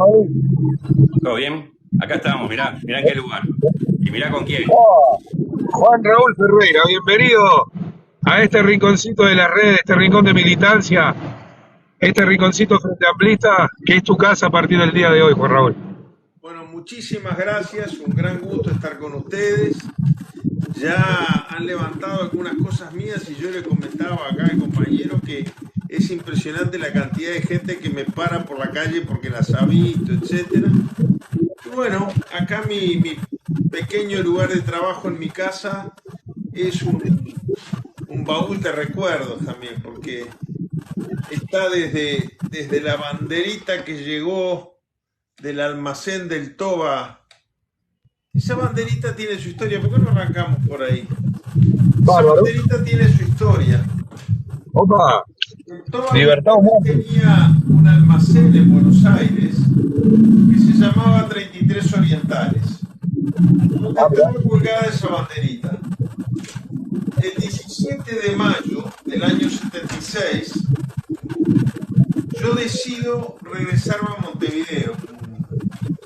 ¿Todo bien? Acá estamos, mirá en qué lugar. Y mirá con quién. Juan Raúl Ferreira, bienvenido a este rinconcito de la red, este rincón de militancia, este rinconcito frente amplista, que es tu casa a partir del día de hoy, Juan Raúl. Bueno, muchísimas gracias, un gran gusto estar con ustedes. Ya han levantado algunas cosas mías y yo le comentaba acá al compañero que es impresionante la cantidad de gente que me para por la calle porque las ha visto, etcétera. Y bueno, acá mi pequeño lugar de trabajo en mi casa es un baúl de recuerdos también, porque está desde la banderita que llegó del almacén del Toba. Esa banderita tiene su historia. ¿Por qué no arrancamos por ahí? Esa Bárbaro. banderita tiene su historia. Opa, El Toba libertad Guzmán humana. tenía un almacén en Buenos Aires que se llamaba 33 Orientales, donde Ah, mirá. estaba colgada esa banderita. El 17 de mayo del año 76, yo decido regresarme a Montevideo.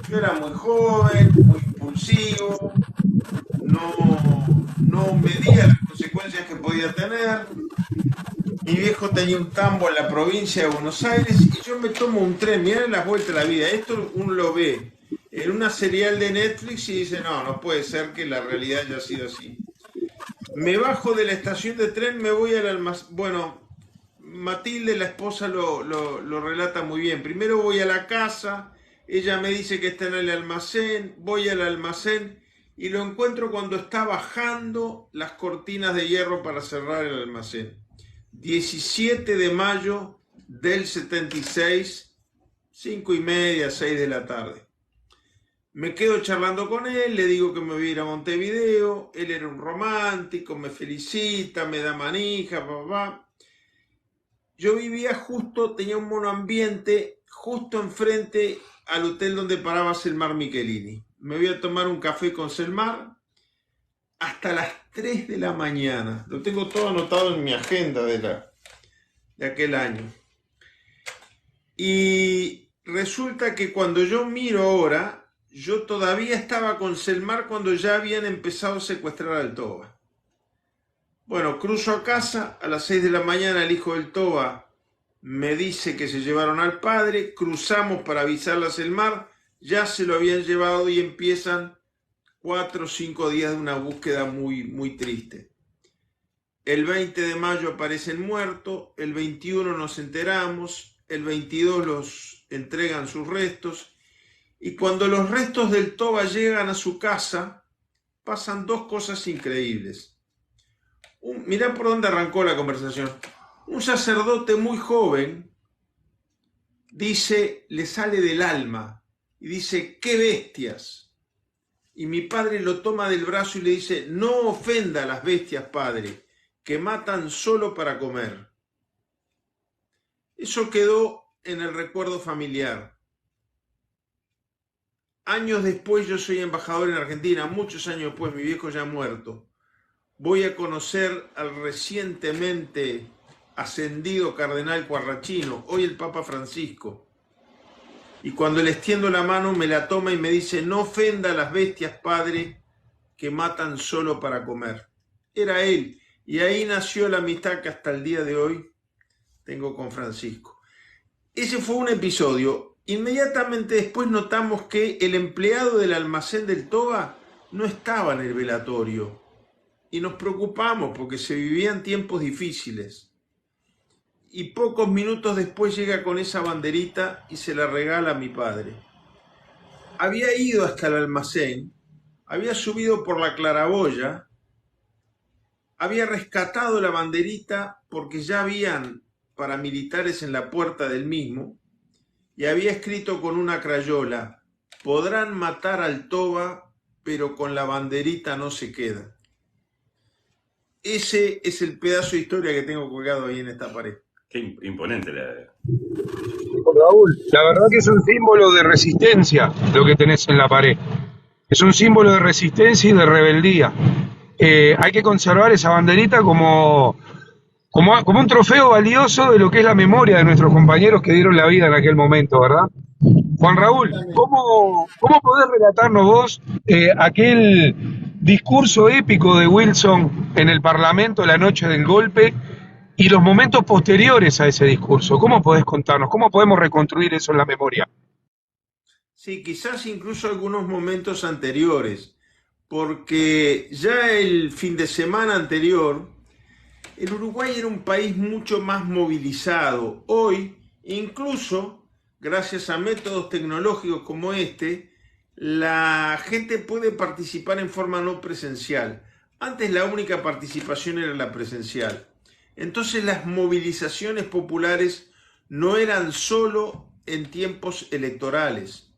Yo era muy joven, muy impulsivo, no medía las consecuencias que podía tener. Mi viejo tenía un tambo en la provincia de Buenos Aires y yo me tomo un tren. Mirá las vueltas de la vida. Esto uno lo ve en una serial de Netflix y dice, no, no puede ser que la realidad haya sido así. Me bajo de la estación de tren, me voy al almacén. Bueno, Matilde, la esposa, lo relata muy bien. Primero voy a la casa, ella me dice que está en el almacén, voy al almacén y lo encuentro cuando está bajando las cortinas de hierro para cerrar el almacén. 17 de mayo del 76, 5:30, 6 de la tarde. Me quedo charlando con él, le digo que me voy a ir a Montevideo, él era un romántico, me felicita, me da manija, papá. Yo vivía justo, tenía un monoambiente justo enfrente al hotel donde paraba Selmar Michelini. Me voy a tomar un café con Selmar hasta las 3 de la mañana. Lo tengo todo anotado en mi agenda de aquel año. Y resulta que cuando yo miro ahora, yo todavía estaba con Selmar cuando ya habían empezado a secuestrar al Toba. Bueno, cruzo a casa, a las 6 de la mañana el hijo del Toba me dice que se llevaron al padre, cruzamos para avisarle a Selmar, ya se lo habían llevado y empiezan 4 o 5 días de una búsqueda muy, muy triste. El 20 de mayo aparecen muertos, el 21 nos enteramos, el 22 los entregan sus restos y cuando los restos del Toba llegan a su casa pasan dos cosas increíbles. Mirá por dónde arrancó la conversación. Un sacerdote muy joven dice, le sale del alma y dice, ¡qué bestias! Y mi padre lo toma del brazo y le dice, no ofenda a las bestias, padre, que matan solo para comer. Eso quedó en el recuerdo familiar. Años después yo soy embajador en Argentina, muchos años después, mi viejo ya ha muerto. Voy a conocer al recientemente ascendido cardenal Quarrachino, hoy el Papa Francisco. Y cuando le extiendo la mano me la toma y me dice, no ofenda a las bestias, padre, que matan solo para comer. Era él. Y ahí nació la amistad que hasta el día de hoy tengo con Francisco. Ese fue un episodio. Inmediatamente después notamos que el empleado del almacén del Toba no estaba en el velatorio. Y nos preocupamos porque se vivían tiempos difíciles. Y pocos minutos después llega con esa banderita y se la regala a mi padre. Había ido hasta el almacén, había subido por la claraboya, había rescatado la banderita porque ya habían paramilitares en la puerta del mismo y había escrito con una crayola, podrán matar al Toba, pero con la banderita no se queda. Ese es el pedazo de historia que tengo colgado ahí en esta pared. Qué imponente la... Raúl, la verdad que es un símbolo de resistencia lo que tenés en la pared. Es un símbolo de resistencia y de rebeldía. Hay que conservar esa banderita como un trofeo valioso de lo que es la memoria de nuestros compañeros que dieron la vida en aquel momento, ¿verdad? Juan Raúl, Exactamente. ¿cómo podés relatarnos vos aquel discurso épico de Wilson en el Parlamento la noche del golpe y los momentos posteriores a ese discurso? ¿Cómo podés contarnos? ¿Cómo podemos reconstruir eso en la memoria? Sí, quizás incluso algunos momentos anteriores, porque ya el fin de semana anterior, el Uruguay era un país mucho más movilizado. Hoy, incluso gracias a métodos tecnológicos como este, la gente puede participar en forma no presencial. Antes la única participación era la presencial. Entonces las movilizaciones populares no eran solo en tiempos electorales.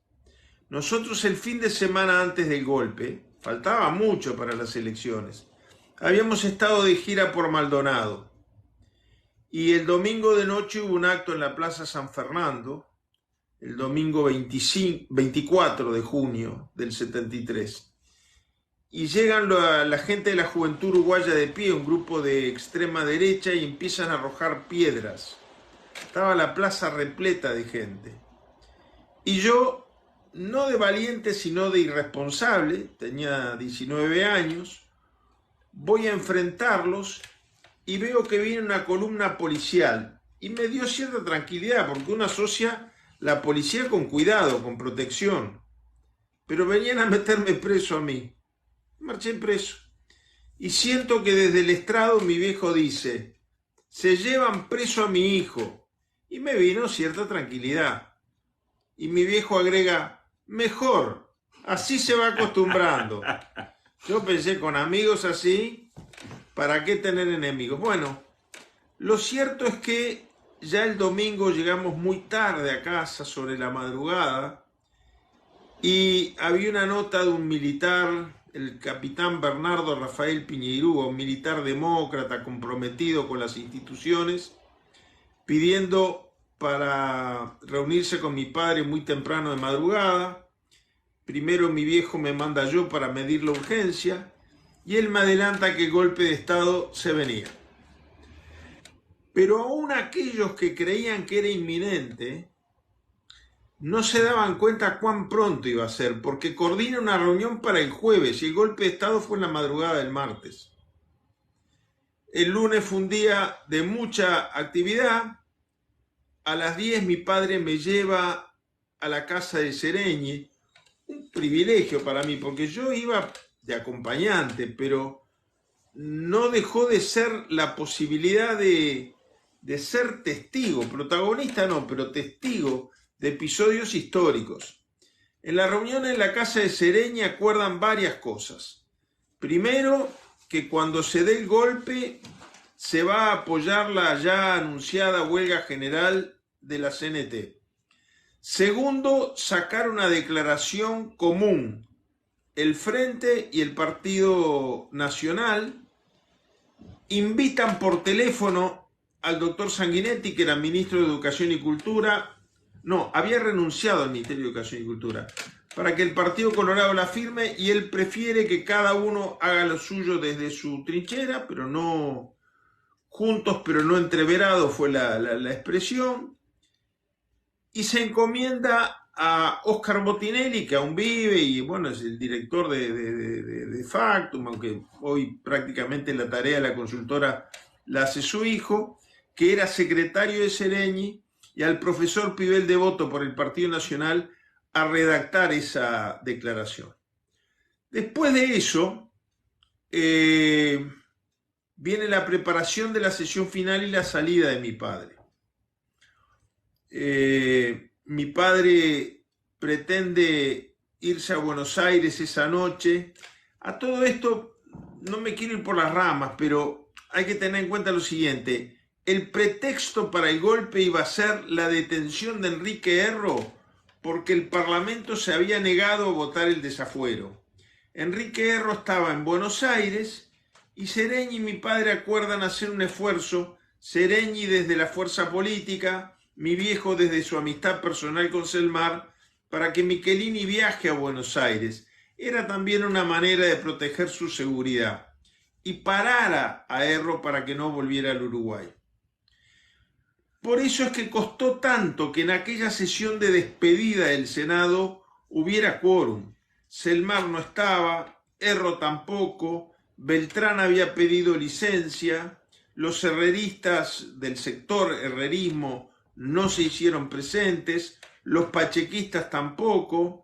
Nosotros el fin de semana antes del golpe, faltaba mucho para las elecciones, habíamos estado de gira por Maldonado y el domingo de noche hubo un acto en la Plaza San Fernando, el domingo 24 de junio del 73. Y llegan la gente de la Juventud Uruguaya de pie, un grupo de extrema derecha, y empiezan a arrojar piedras. Estaba la plaza repleta de gente. Y yo, no de valiente, sino de irresponsable, tenía 19 años, voy a enfrentarlos y veo que viene una columna policial. Y me dio cierta tranquilidad, porque uno asocia la policía con cuidado, con protección. Pero venían a meterme preso a mí. Marché preso. Y siento que desde el estrado mi viejo dice, se llevan preso a mi hijo. Y me vino cierta tranquilidad. Y mi viejo agrega, mejor, así se va acostumbrando. Yo pensé, con amigos así, ¿para qué tener enemigos? Bueno, lo cierto es que ya el domingo llegamos muy tarde a casa, sobre la madrugada, y había una nota de un militar, el capitán Bernardo Rafael Piñeirúa, un militar demócrata comprometido con las instituciones, pidiendo para reunirse con mi padre muy temprano de madrugada. Primero mi viejo me manda yo para medir la urgencia y él me adelanta que el golpe de Estado se venía. Pero aún aquellos que creían que era inminente no se daban cuenta cuán pronto iba a ser, porque coordina una reunión para el jueves y el golpe de Estado fue en la madrugada del martes. El lunes fue un día de mucha actividad. A las 10 mi padre me lleva a la casa de Sereñi, un privilegio para mí, porque yo iba de acompañante, pero no dejó de ser la posibilidad de ser testigo, protagonista no, pero testigo de episodios históricos. En la reunión en la casa de Sereñi acuerdan varias cosas. Primero, que cuando se dé el golpe se va a apoyar la ya anunciada huelga general de la CNT. Segundo, sacar una declaración común, el Frente y el Partido Nacional invitan por teléfono al doctor Sanguinetti, que era ministro de Educación y Cultura, no, había renunciado al Ministerio de Educación y Cultura, para que el Partido Colorado la firme, y él prefiere que cada uno haga lo suyo desde su trinchera, pero no juntos, pero no entreverados, fue la expresión. Y se encomienda a Oscar Botinelli, que aún vive y bueno, es el director de Factum, aunque hoy prácticamente la tarea de la consultora la hace su hijo, que era secretario de Sereñi, y al profesor Pibel Devoto por el Partido Nacional a redactar esa declaración. Después de eso, viene la preparación de la sesión final y la salida de mi padre. Mi padre pretende irse a Buenos Aires esa noche. A todo esto no me quiero ir por las ramas, pero hay que tener en cuenta lo siguiente. El pretexto para el golpe iba a ser la detención de Enrique Erro, porque el Parlamento se había negado a votar el desafuero. Enrique Erro estaba en Buenos Aires y Sereñi y mi padre acuerdan hacer un esfuerzo, Sereñi desde la fuerza política, mi viejo desde su amistad personal con Selmar, para que Michelini viaje a Buenos Aires. Era también una manera de proteger su seguridad. y parara a Erro para que no volviera al Uruguay. Por eso es que costó tanto que en aquella sesión de despedida del Senado hubiera quórum. Selmar no estaba, Erro tampoco, Beltrán había pedido licencia, los herreristas del sector herrerismo no se hicieron presentes, los pachequistas tampoco.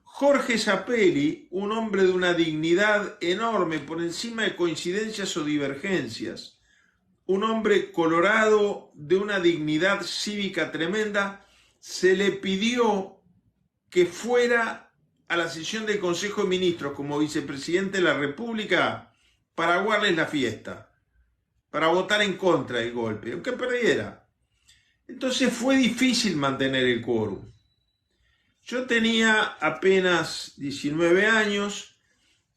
Jorge Zapelli, un hombre de una dignidad enorme por encima de coincidencias o divergencias, un hombre colorado de una dignidad cívica tremenda, se le pidió que fuera a la sesión del Consejo de Ministros como vicepresidente de la República para aguarles la fiesta, para votar en contra del golpe, aunque perdiera. Entonces fue difícil mantener el quórum. Yo tenía apenas 19 años,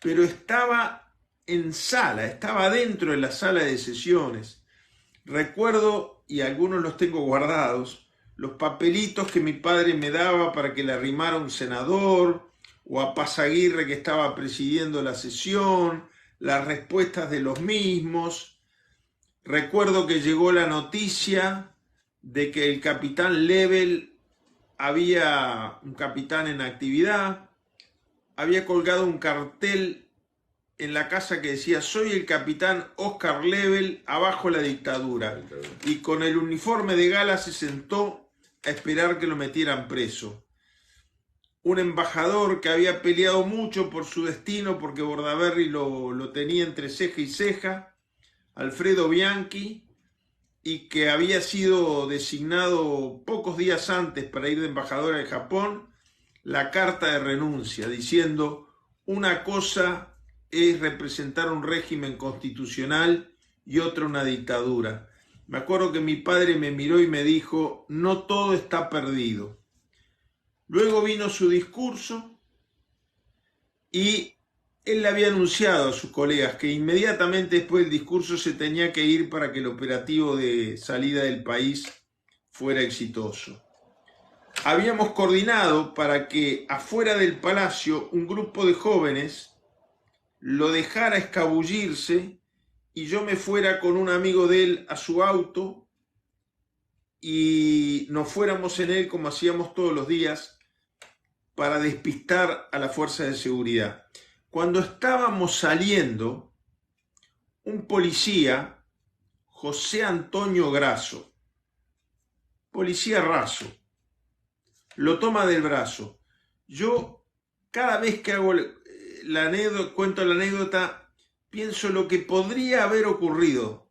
pero estaba en sala, estaba dentro de la sala de sesiones. Recuerdo, y algunos los tengo guardados, los papelitos que mi padre me daba para que le arrimara un senador, o a Paz Aguirre que estaba presidiendo la sesión, las respuestas de los mismos. Recuerdo que llegó la noticia de que el capitán Lebel, había un capitán en actividad, había colgado un cartel en la casa que decía: soy el capitán Oscar Lebel, abajo la dictadura. Y con el uniforme de gala se sentó a esperar que lo metieran preso. Un embajador que había peleado mucho por su destino porque Bordaberry lo tenía entre ceja y ceja, Alfredo Bianchi, y que había sido designado pocos días antes para ir de embajador en Japón, la carta de renuncia, diciendo: una cosa es representar un régimen constitucional y otra una dictadura. Me acuerdo que mi padre me miró y me dijo: no todo está perdido. Luego vino su discurso y él le había anunciado a sus colegas que inmediatamente después del discurso se tenía que ir para que el operativo de salida del país fuera exitoso. Habíamos coordinado para que afuera del palacio un grupo de jóvenes lo dejara escabullirse y yo me fuera con un amigo de él a su auto y nos fuéramos en él como hacíamos todos los días para despistar a la fuerza de seguridad. Cuando estábamos saliendo, un policía, José Antonio Grasso, policía raso, lo toma del brazo. Yo, cada vez que hago la anécdota, cuento la anécdota, pienso lo que podría haber ocurrido.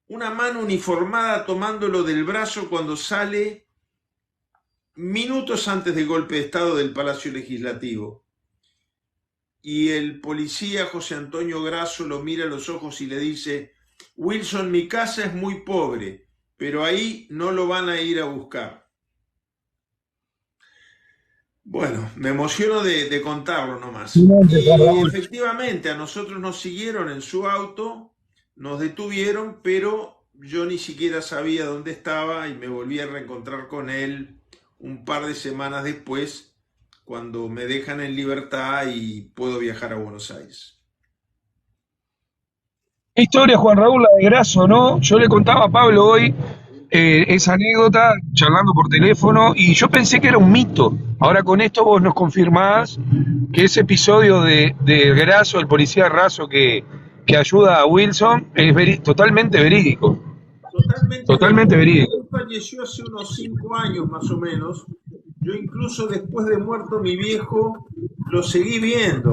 Una mano uniformada tomándolo del brazo cuando sale minutos antes del golpe de Estado del Palacio Legislativo. Y el policía José Antonio Grasso lo mira a los ojos y le dice: Wilson, mi casa es muy pobre, pero ahí no lo van a ir a buscar. Bueno, me emociono de contarlo nomás. Y efectivamente a nosotros nos siguieron en su auto, nos detuvieron, pero yo ni siquiera sabía dónde estaba y me volví a reencontrar con él un par de semanas después, cuando me dejan en libertad y puedo viajar a Buenos Aires. Qué historia, Juan Raúl, la de Grasso, ¿no? Yo le contaba a Pablo hoy esa anécdota, charlando por teléfono, y yo pensé que era un mito. Ahora con esto vos nos confirmás que ese episodio de Grasso, el policía raso que ayuda a Wilson, es totalmente verídico. Totalmente verídico. Él falleció hace unos 5 años más o menos. Yo incluso después de muerto mi viejo lo seguí viendo.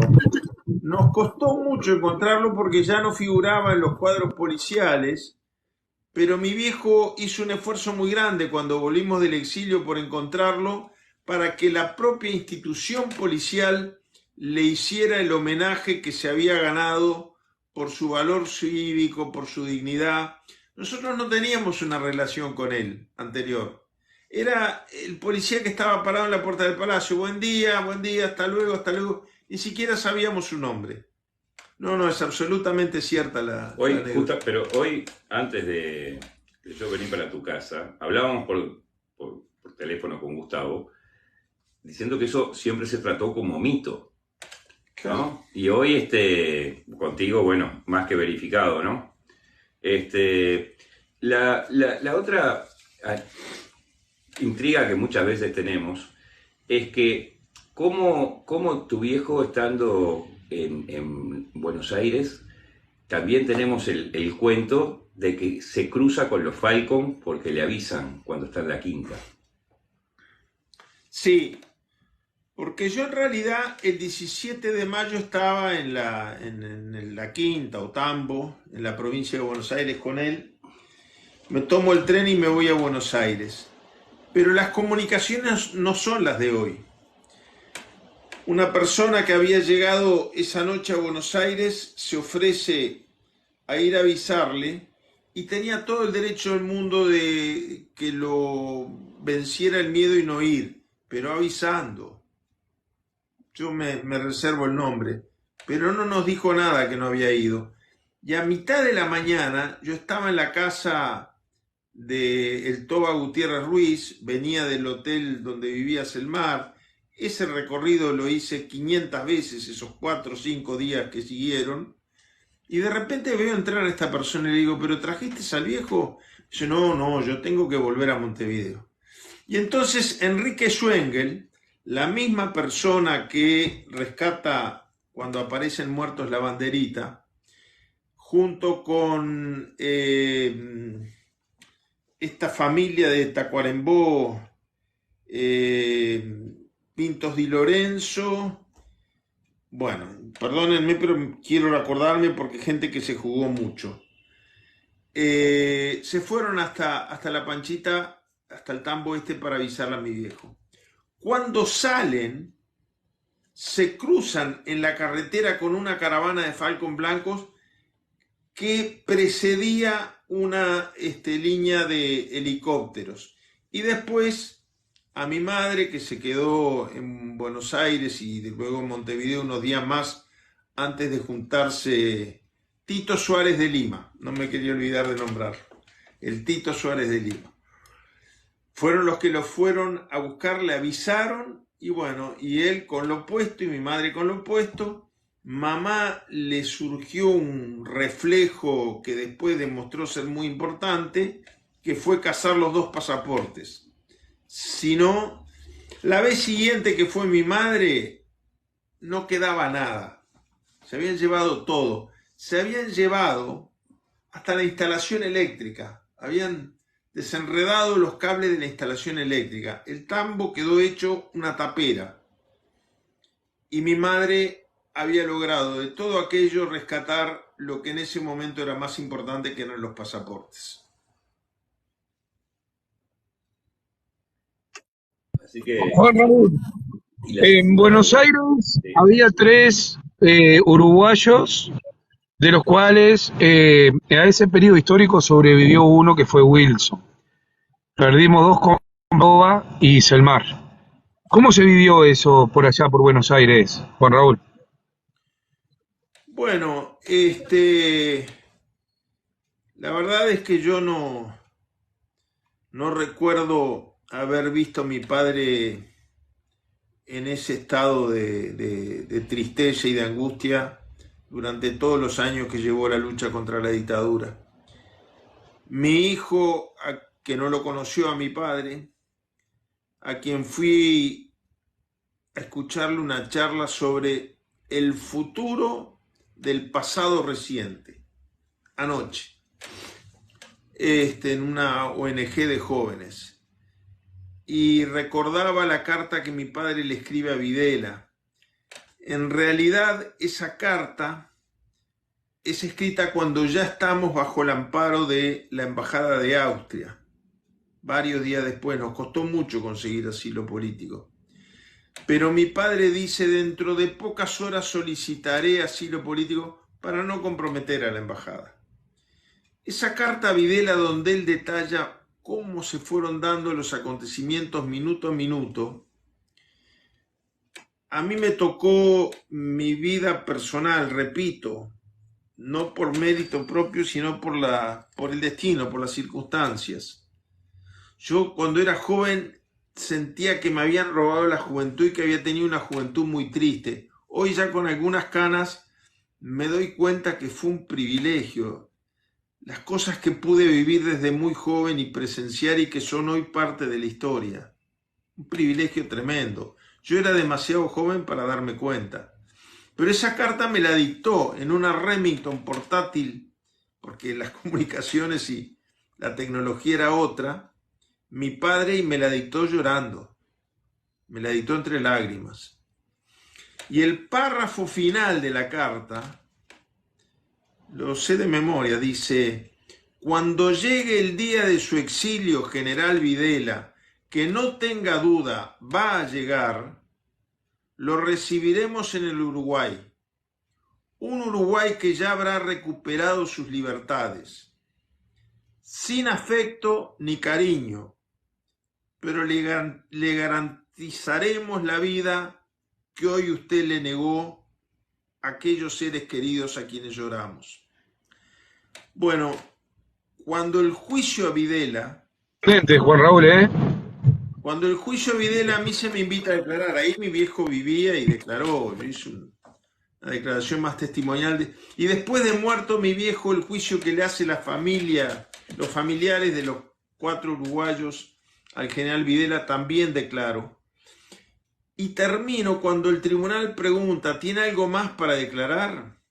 Nos costó mucho encontrarlo porque ya no figuraba en los cuadros policiales, pero mi viejo hizo un esfuerzo muy grande cuando volvimos del exilio por encontrarlo, para que la propia institución policial le hiciera el homenaje que se había ganado por su valor cívico, por su dignidad. Nosotros no teníamos una relación con él anterior. Era el policía que estaba parado en la puerta del palacio. Buen día, hasta luego, hasta luego. Ni siquiera sabíamos su nombre. No, es absolutamente cierta la anécdota. Pero hoy, antes de yo venir para tu casa, hablábamos por teléfono con Gustavo, diciendo que eso siempre se trató como mito. Claro. ¿no? Y hoy, contigo, bueno, más que verificado, ¿no? La otra ah, intriga que muchas veces tenemos es que cómo tu viejo estando en Buenos Aires, también tenemos el cuento de que se cruza con los Falcon porque le avisan cuando está en la quinta. Sí, porque yo en realidad el 17 de mayo estaba en la Quinta o Tambo, en la provincia de Buenos Aires con él. Me tomo el tren y me voy a Buenos Aires. Pero las comunicaciones no son las de hoy. Una persona que había llegado esa noche a Buenos Aires se ofrece a ir a avisarle y tenía todo el derecho del mundo de que lo venciera el miedo y no ir, pero avisando. Yo me reservo el nombre, pero no nos dijo nada que no había ido. Y a mitad de la mañana yo estaba en la casa de el Toba Gutiérrez Ruiz, venía del hotel donde vivía Selmar. Ese recorrido lo hice 500 veces esos 4 o 5 días que siguieron. Y de repente veo entrar a esta persona y le digo, ¿pero trajiste al viejo? Dice, no, yo tengo que volver a Montevideo. Y entonces Enrique Schwengel, la misma persona que rescata cuando aparecen muertos la banderita, junto con esta familia de Tacuarembó, Pintos di Lorenzo, bueno, perdónenme, pero quiero acordarme porque gente que se jugó mucho. Se fueron hasta la Panchita, hasta el Tambo para avisarle a mi viejo. Cuando salen, se cruzan en la carretera con una caravana de Falcon blancos que precedía una línea de helicópteros. Y después a mi madre, que se quedó en Buenos Aires y luego en Montevideo unos días más antes de juntarse Tito Suárez de Lima, no me quería olvidar de nombrarlo, el Tito Suárez de Lima. Fueron los que lo fueron a buscar, le avisaron y bueno, y él con lo puesto y mi madre con lo puesto. Mamá le surgió un reflejo que después demostró ser muy importante, que fue cazar los 2 pasaportes. Si no, la vez siguiente que fue mi madre, no quedaba nada. Se habían llevado todo. Se habían llevado hasta la instalación eléctrica. Habían desenredado los cables de la instalación eléctrica. El Tambo quedó hecho una tapera. Y mi madre había logrado de todo aquello rescatar lo que en ese momento era más importante, que eran los pasaportes. Así que, Juan Raúl, en Buenos Aires sí. había 3 uruguayos, de los cuales a ese periodo histórico sobrevivió uno que fue Wilson. Perdimos 2 con Boba y Selmar. ¿Cómo se vivió eso por allá, por Buenos Aires, Juan Raúl? Bueno, la verdad es que yo no recuerdo haber visto a mi padre en ese estado de tristeza y de angustia durante todos los años que llevó la lucha contra la dictadura. Mi hijo, que no lo conoció a mi padre, a quien fui a escucharle una charla sobre el futuro del pasado reciente, anoche, en una ONG de jóvenes. Y recordaba la carta que mi padre le escribe a Videla. En realidad, esa carta es escrita cuando ya estamos bajo el amparo de la Embajada de Austria. Varios días después, nos costó mucho conseguir asilo político. Pero mi padre dice, dentro de pocas horas solicitaré asilo político para no comprometer a la embajada. Esa carta a Videla, donde él detalla cómo se fueron dando los acontecimientos minuto a minuto, a mí me tocó mi vida personal, repito, no por mérito propio, sino por el destino, por las circunstancias. Yo cuando era joven sentía que me habían robado la juventud y que había tenido una juventud muy triste. Hoy ya con algunas canas me doy cuenta que fue un privilegio. Las cosas que pude vivir desde muy joven y presenciar y que son hoy parte de la historia. Un privilegio tremendo. Yo era demasiado joven para darme cuenta. Pero esa carta me la dictó en una Remington portátil, porque las comunicaciones y la tecnología era otra, mi padre, y me la dictó llorando. Me la dictó entre lágrimas. Y el párrafo final de la carta, lo sé de memoria, dice: cuando llegue el día de su exilio, general Videla, que no tenga duda va a llegar, lo recibiremos en el Uruguay. Un Uruguay que ya habrá recuperado sus libertades, sin afecto ni cariño, pero le garantizaremos la vida que hoy usted le negó a aquellos seres queridos a quienes lloramos. Bueno, cuando el juicio a Videla... Juan Raúl, ¿eh? Cuando el juicio a Videla a mí se me invita a declarar, ahí mi viejo vivía y declaró, yo hice una declaración más testimonial. Y después de muerto mi viejo, el juicio que le hace la familia, los familiares de los 4 uruguayos al general Videla, también declaro. Y termino cuando el tribunal pregunta, ¿tiene algo más para declarar?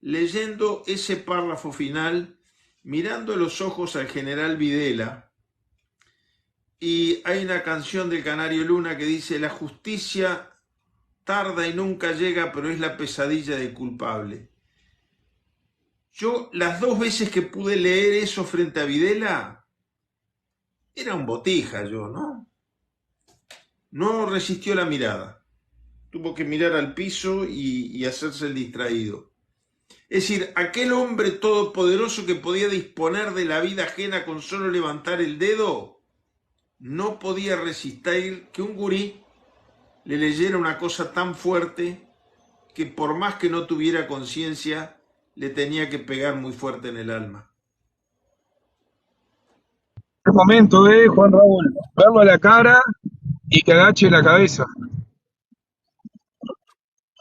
Leyendo ese párrafo final, mirando a los ojos al general Videla. Y hay una canción del Canario Luna que dice: la justicia tarda y nunca llega, pero es la pesadilla del culpable. Yo las 2 veces que pude leer eso frente a Videla, era un botija yo, ¿no? No resistió la mirada. Tuvo que mirar al piso y hacerse el distraído. Es decir, aquel hombre todopoderoso que podía disponer de la vida ajena con solo levantar el dedo, no podía resistir que un gurí le leyera una cosa tan fuerte que por más que no tuviera conciencia, le tenía que pegar muy fuerte en el alma. Qué momento, Juan Raúl. Verlo a la cara y que agache la cabeza.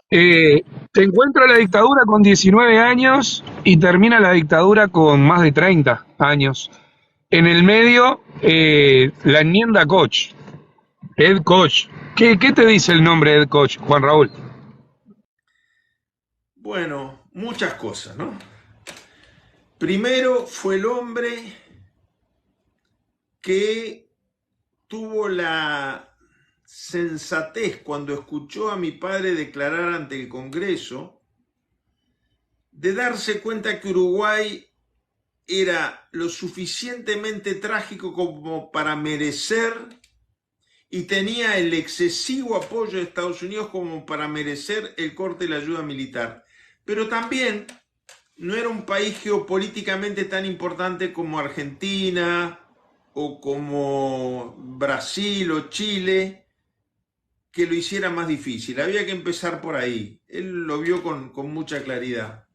Te encuentra la dictadura con 19 años y termina la dictadura con más de 30 años. En el medio, la enmienda Koch, Ed Koch. ¿Qué te dice el nombre de Ed Koch, Juan Raúl? Bueno, muchas cosas, ¿no? Primero, fue el hombre que tuvo la sensatez cuando escuchó a mi padre declarar ante el Congreso de darse cuenta que Uruguay era lo suficientemente trágico como para merecer y tenía el excesivo apoyo de Estados Unidos como para merecer el corte de la ayuda militar. Pero también no era un país geopolíticamente tan importante como Argentina o como Brasil o Chile, que lo hiciera más difícil. Había que empezar por ahí. Él lo vio con mucha claridad.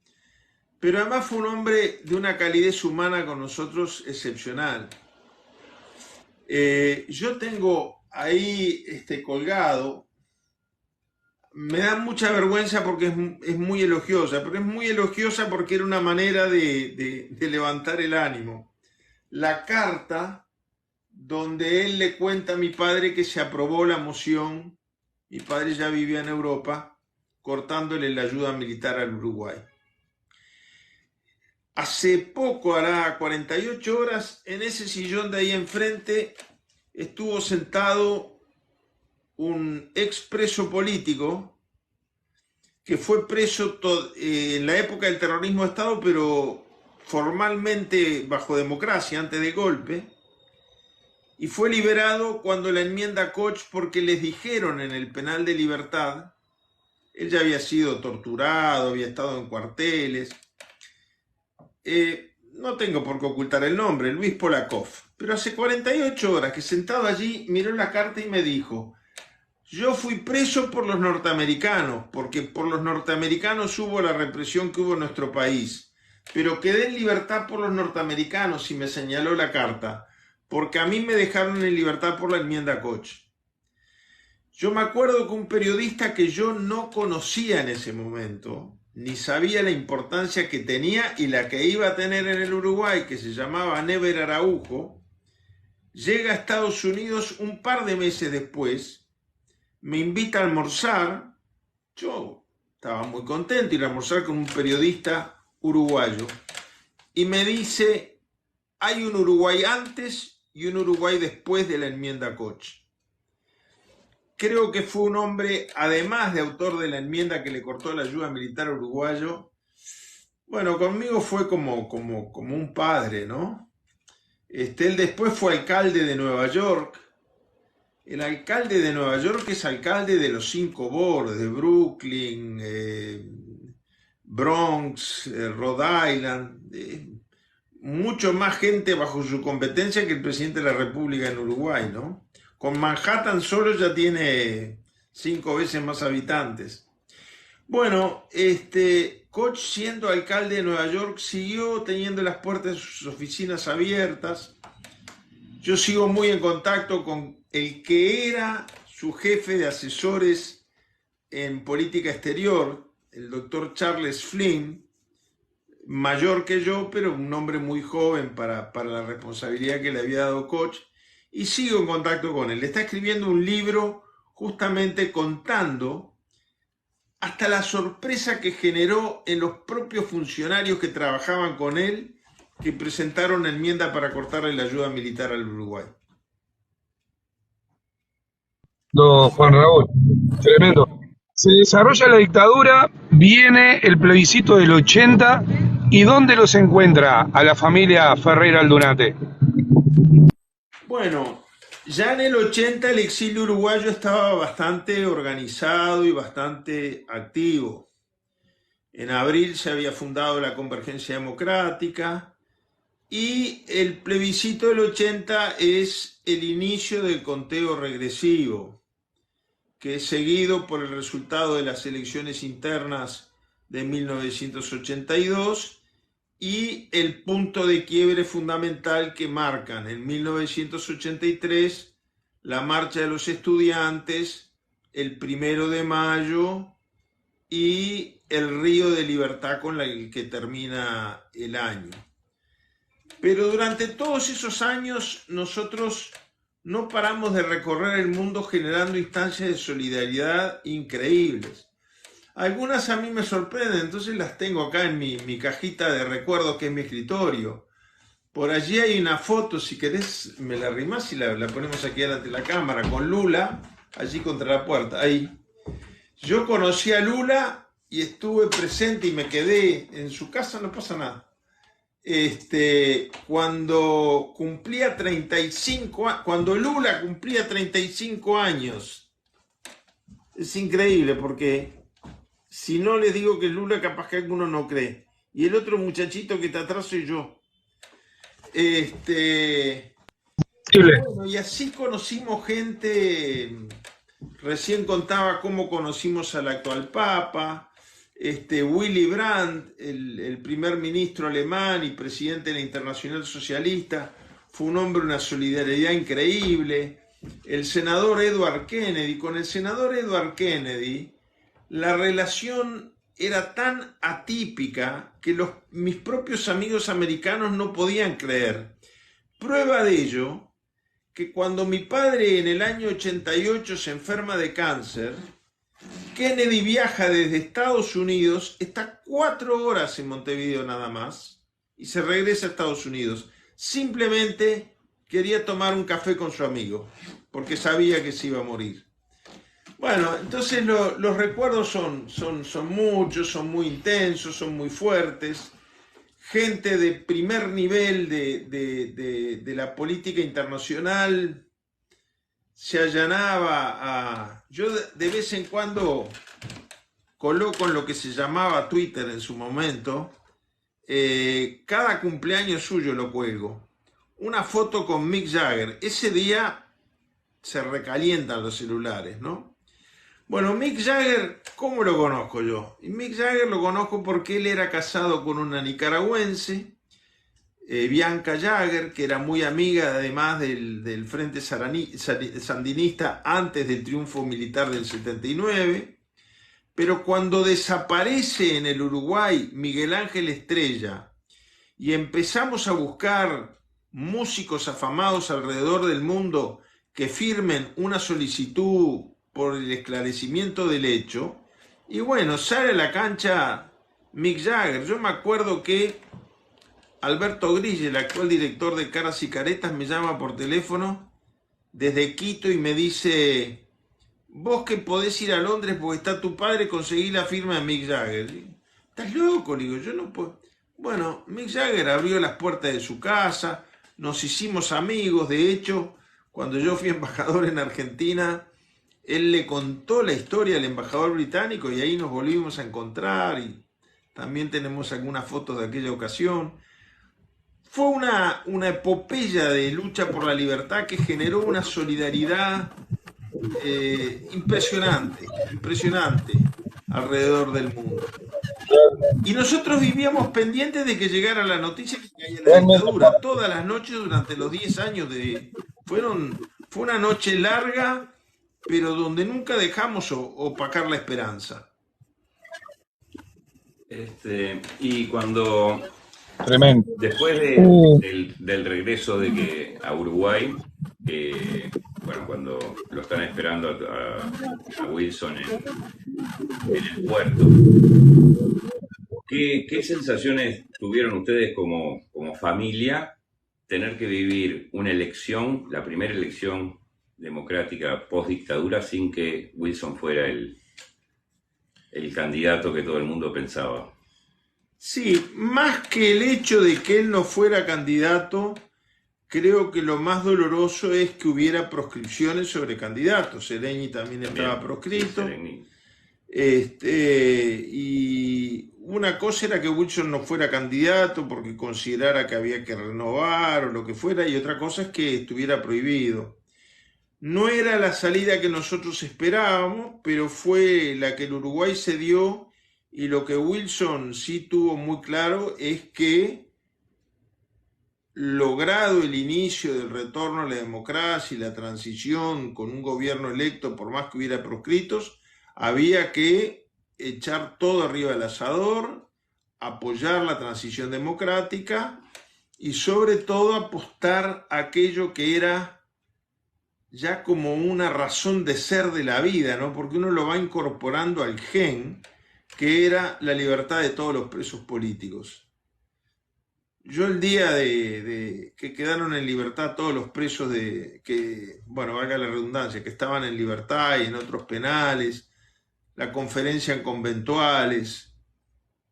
Pero además fue un hombre de una calidez humana con nosotros excepcional. Yo tengo ahí colgado, me da mucha vergüenza porque es muy elogiosa, pero es muy elogiosa porque era una manera de levantar el ánimo. La carta donde él le cuenta a mi padre que se aprobó la moción, mi padre ya vivía en Europa, cortándole la ayuda militar al Uruguay. Hace poco, hará 48 horas, en ese sillón de ahí enfrente estuvo sentado un expreso político que fue preso en la época del terrorismo de Estado, pero formalmente bajo democracia, antes del golpe, y fue liberado cuando la enmienda Koch, porque les dijeron en el penal de Libertad, él ya había sido torturado, había estado en cuarteles, no tengo por qué ocultar el nombre, Luis Polakov, pero hace 48 horas que sentado allí miró la carta y me dijo: yo fui preso por los norteamericanos, porque por los norteamericanos hubo la represión que hubo en nuestro país, pero quedé en libertad por los norteamericanos, y me señaló la carta, porque a mí me dejaron en libertad por la enmienda Koch. Yo me acuerdo que un periodista que yo no conocía en ese momento, ni sabía la importancia que tenía y la que iba a tener en el Uruguay, que se llamaba Never Araujo, llega a Estados Unidos un par de meses después, me invita a almorzar. Yo estaba muy contento de ir a almorzar con un periodista uruguayo y me dice, hay un Uruguay antes y un Uruguay después de la enmienda Koch. Creo que fue un hombre, además de autor de la enmienda que le cortó la ayuda militar uruguayo, bueno, conmigo fue como un padre, ¿no? Él después fue alcalde de Nueva York. El alcalde de Nueva York es alcalde de los 5 boroughs, de Brooklyn, Bronx, Rhode Island, mucho más gente bajo su competencia que el presidente de la República en Uruguay, ¿no? Con Manhattan solo ya tiene 5 veces más habitantes. Bueno, Koch, siendo alcalde de Nueva York, siguió teniendo las puertas de sus oficinas abiertas. Yo sigo muy en contacto con el que era su jefe de asesores en política exterior, el doctor Charles Flynn, mayor que yo, pero un hombre muy joven para la responsabilidad que le había dado Koch, y sigo en contacto con él. Está escribiendo un libro justamente contando hasta la sorpresa que generó en los propios funcionarios que trabajaban con él, que presentaron enmienda para cortarle la ayuda militar al Uruguay. No, Juan Raúl, tremendo. Se desarrolla la dictadura, viene el plebiscito del 80, ¿y dónde los encuentra a la familia Ferreira Aldunate? Bueno, ya en el 80 el exilio uruguayo estaba bastante organizado y bastante activo. En abril se había fundado la Convergencia Democrática y el plebiscito del 80 es el inicio del conteo regresivo, que es seguido por el resultado de las elecciones internas de 1982 y el punto de quiebre fundamental que marcan en 1983 la marcha de los estudiantes, el 1 de mayo y el Río de Libertad con el que termina el año. Pero durante todos esos años nosotros no paramos de recorrer el mundo generando instancias de solidaridad increíbles. Algunas a mí me sorprenden, entonces las tengo acá en mi cajita de recuerdos, que es mi escritorio. Por allí hay una foto, si querés me la arrimás y la ponemos aquí delante de la cámara, con Lula, allí contra la puerta, ahí. Yo conocí a Lula y estuve presente y me quedé en su casa, no pasa nada. Cuando cumplía 35, cuando Lula cumplía 35 años. Es increíble porque si no les digo que Lula, capaz que alguno no cree. Y el otro muchachito que está atrás soy yo. Bueno, y así conocimos gente. Recién contaba cómo conocimos al actual Papa. Willy Brandt, el primer ministro alemán y presidente de la Internacional Socialista, fue un hombre de una solidaridad increíble. El senador Edward Kennedy, con el senador Edward Kennedy, la relación era tan atípica que mis propios amigos americanos no podían creer. Prueba de ello, que cuando mi padre en el año 88 se enferma de cáncer, Kennedy viaja desde Estados Unidos, está 4 horas en Montevideo nada más, y se regresa a Estados Unidos. Simplemente quería tomar un café con su amigo, porque sabía que se iba a morir. Bueno, entonces los recuerdos son muchos, son muy intensos, son muy fuertes. Gente de primer nivel de la política internacional se allanaba a... Yo de vez en cuando coloco en lo que se llamaba Twitter en su momento, cada cumpleaños suyo lo cuelgo, una foto con Mick Jagger. Ese día se recalientan los celulares, ¿no? Bueno, Mick Jagger, ¿cómo lo conozco yo? Y Mick Jagger lo conozco porque él era casado con una nicaragüense. Bianca Jagger, que era muy amiga además del Frente Sandinista antes del triunfo militar del 79, pero cuando desaparece en el Uruguay Miguel Ángel Estrella y empezamos a buscar músicos afamados alrededor del mundo que firmen una solicitud por el esclarecimiento del hecho, y bueno, sale a la cancha Mick Jagger. Yo me acuerdo que Alberto Grille, el actual director de Caras y Caretas, me llama por teléfono desde Quito y me dice: vos que podés ir a Londres porque está tu padre, conseguí la firma de Mick Jagger. ¿Estás loco? Le digo, yo no puedo. Bueno, Mick Jagger abrió las puertas de su casa, nos hicimos amigos. De hecho, cuando yo fui embajador en Argentina, él le contó la historia al embajador británico y ahí nos volvimos a encontrar y también tenemos algunas fotos de aquella ocasión. Fue una epopeya de lucha por la libertad que generó una solidaridad impresionante alrededor del mundo. Y nosotros vivíamos pendientes de que llegara la noticia que caía la dictadura todas las noches durante los 10 años fue una noche larga, pero donde nunca dejamos opacar la esperanza. Y cuando... Tremendo. Después del regreso a Uruguay, bueno, cuando lo están esperando a Wilson en el puerto, ¿qué sensaciones tuvieron ustedes como familia tener que vivir una elección, la primera elección democrática post-dictadura, sin que Wilson fuera el candidato que todo el mundo pensaba? Sí, más que el hecho de que él no fuera candidato, creo que lo más doloroso es que hubiera proscripciones sobre candidatos. Zelenyi también estaba proscrito. Y una cosa era que Wilson no fuera candidato porque considerara que había que renovar o lo que fuera, y otra cosa es que estuviera prohibido. No era la salida que nosotros esperábamos, pero fue la que el Uruguay se dio. Y lo que Wilson sí tuvo muy claro es que, logrado el inicio del retorno a la democracia y la transición con un gobierno electo, por más que hubiera proscritos, había que echar todo arriba del asador, apoyar la transición democrática y sobre todo apostar a aquello que era ya como una razón de ser de la vida, ¿no? Porque uno lo va incorporando al gen, que era la libertad de todos los presos políticos. Yo el día de que quedaron en libertad todos los presos bueno, valga la redundancia, que estaban en libertad y en otros penales, la conferencia en conventuales,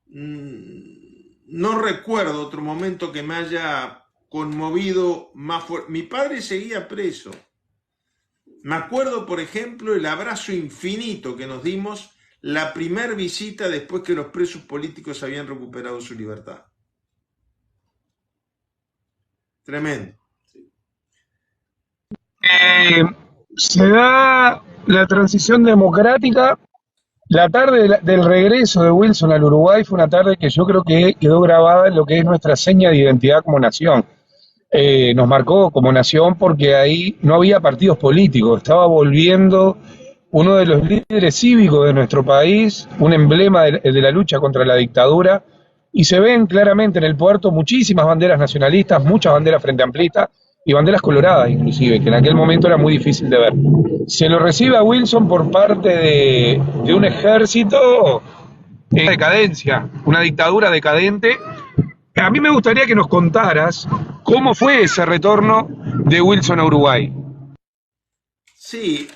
no recuerdo otro momento que me haya conmovido más fuerte. Mi padre seguía preso. Me acuerdo, por ejemplo, el abrazo infinito que nos dimos la primer visita después que los presos políticos habían recuperado su libertad. Tremendo. Se da la transición democrática. La tarde del regreso de Wilson al Uruguay fue una tarde que yo creo que quedó grabada en lo que es nuestra seña de identidad como nación. Nos marcó como nación porque ahí no había partidos políticos, estaba volviendo uno de los líderes cívicos de nuestro país, un emblema de la lucha contra la dictadura, y se ven claramente en el puerto muchísimas banderas nacionalistas, muchas banderas frente amplistas y banderas coloradas inclusive, que en aquel momento era muy difícil de ver. Se lo recibe a Wilson por parte de un ejército en decadencia, una dictadura decadente. A mí me gustaría que nos contaras cómo fue ese retorno de Wilson a Uruguay. Sí,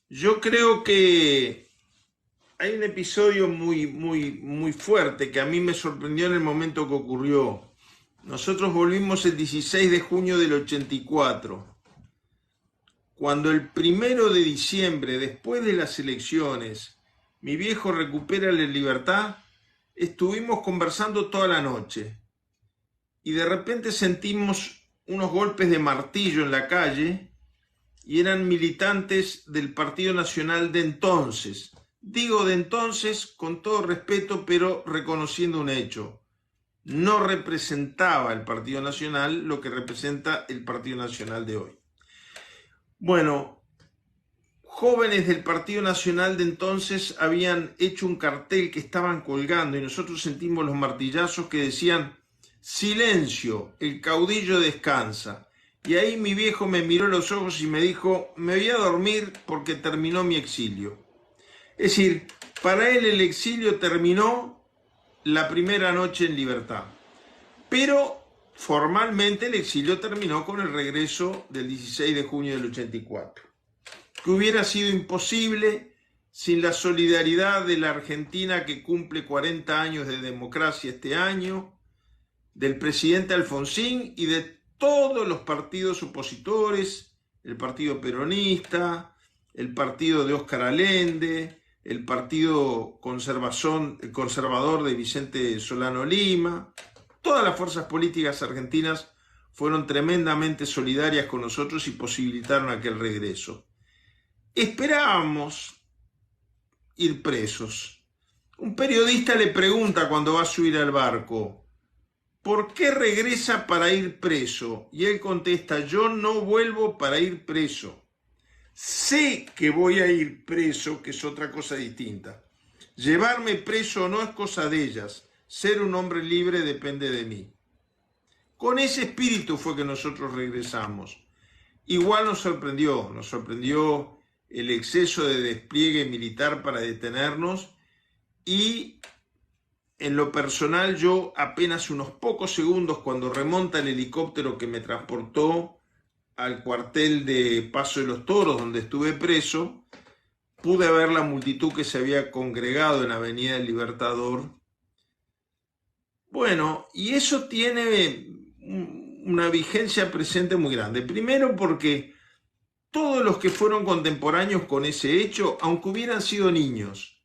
yo creo que hay un episodio muy fuerte que a mí me sorprendió en el momento que ocurrió. Nosotros volvimos el 16 de junio del 84. Cuando el 1 de diciembre, después de las elecciones, mi viejo recupera la libertad, estuvimos conversando toda la noche y de repente sentimos unos golpes de martillo en la calle y eran militantes del Partido Nacional de entonces. Digo de entonces con todo respeto, pero reconociendo un hecho. no representaba el Partido Nacional lo que representa el Partido Nacional de hoy. Bueno, jóvenes del Partido Nacional de entonces habían hecho un cartel que estaban colgando y nosotros sentimos los martillazos que decían: silencio, el caudillo descansa. Y ahí mi viejo me miró a los ojos y me dijo: me voy a dormir porque terminó mi exilio. Es decir, para él el exilio terminó la primera noche en libertad. Pero formalmente el exilio terminó con el regreso del 16 de junio del 84. Que hubiera sido imposible sin la solidaridad de la Argentina, que cumple 40 años de democracia este año, del presidente Alfonsín y de todos los partidos opositores, el partido peronista, el partido de Óscar Allende, el partido conservador de Vicente Solano Lima. Todas las fuerzas políticas argentinas fueron tremendamente solidarias con nosotros y posibilitaron aquel regreso. Esperábamos ir presos. Un periodista le pregunta cuando va a subir al barco: ¿por qué regresa para ir preso? Y él contesta: yo no vuelvo para ir preso. Sé que voy a ir preso, que es otra cosa distinta. Llevarme preso o no es cosa de ellas. Ser un hombre libre depende de mí. Con ese espíritu fue que nosotros regresamos. Igual nos sorprendió el exceso de despliegue militar para detenernos, y en lo personal yo apenas unos pocos segundos, cuando remonta el helicóptero que me transportó al cuartel de Paso de los Toros, donde estuve preso, pude ver la multitud que se había congregado en Avenida del Libertador. Bueno, y eso tiene una vigencia presente muy grande. Primero porque todos los que fueron contemporáneos con ese hecho, aunque hubieran sido niños,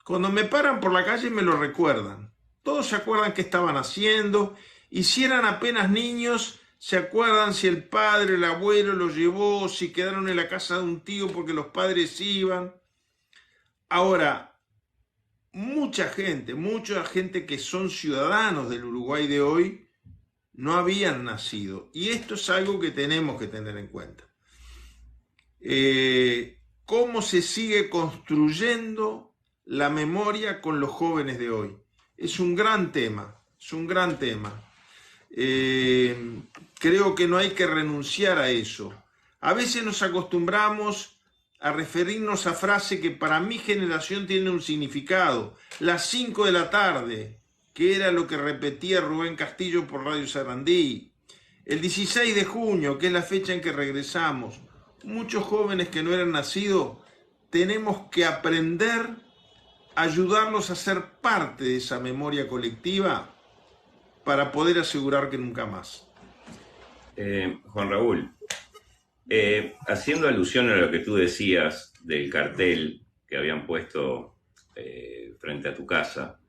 cuando me paran por la calle me lo recuerdan. Todos se acuerdan qué estaban haciendo, y si eran apenas niños, se acuerdan si el padre, el abuelo los llevó, si quedaron en la casa de un tío porque los padres iban. Ahora, mucha gente que son ciudadanos del Uruguay de hoy no habían nacido, y esto es algo que tenemos que tener en cuenta. Cómo se sigue construyendo la memoria con los jóvenes de hoy. Es un gran tema, creo que no hay que renunciar a eso. A veces nos acostumbramos a referirnos a frases que para mi generación tienen un significado. Las 5 de la tarde, que era lo que repetía Rubén Castillo por Radio Sarandí. El 16 de junio, que es la fecha en que regresamos. Muchos jóvenes que no eran nacidos, tenemos que aprender a ayudarlos a ser parte de esa memoria colectiva para poder asegurar que nunca más. Juan Raúl, haciendo alusión a lo que tú decías del cartel que habían puesto frente a tu casa,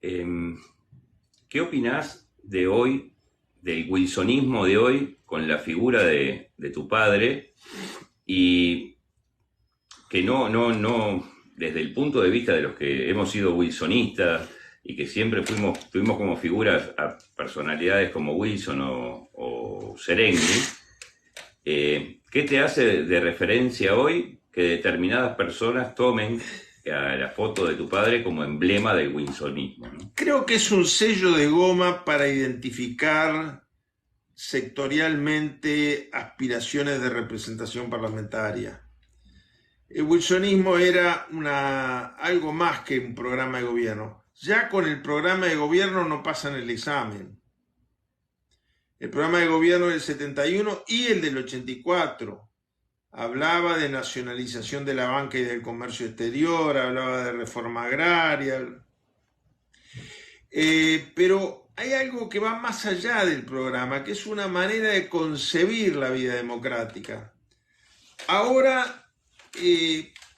¿qué opinás de hoy, del wilsonismo de hoy, con la figura de tu padre, y que no, desde el punto de vista de los que hemos sido wilsonistas y que siempre tuvimos como figuras a personalidades como Wilson o Serengui, ¿qué te hace de referencia hoy que determinadas personas tomen a la foto de tu padre como emblema del wilsonismo, ¿no? Creo que es un sello de goma para identificar sectorialmente aspiraciones de representación parlamentaria. El wilsonismo era algo más que un programa de gobierno. Ya con el programa de gobierno no pasan el examen. El programa de gobierno del 71 y el del 84 hablaba de nacionalización de la banca y del comercio exterior, hablaba de reforma agraria. Pero hay algo que va más allá del programa, que es una manera de concebir la vida democrática. Ahora,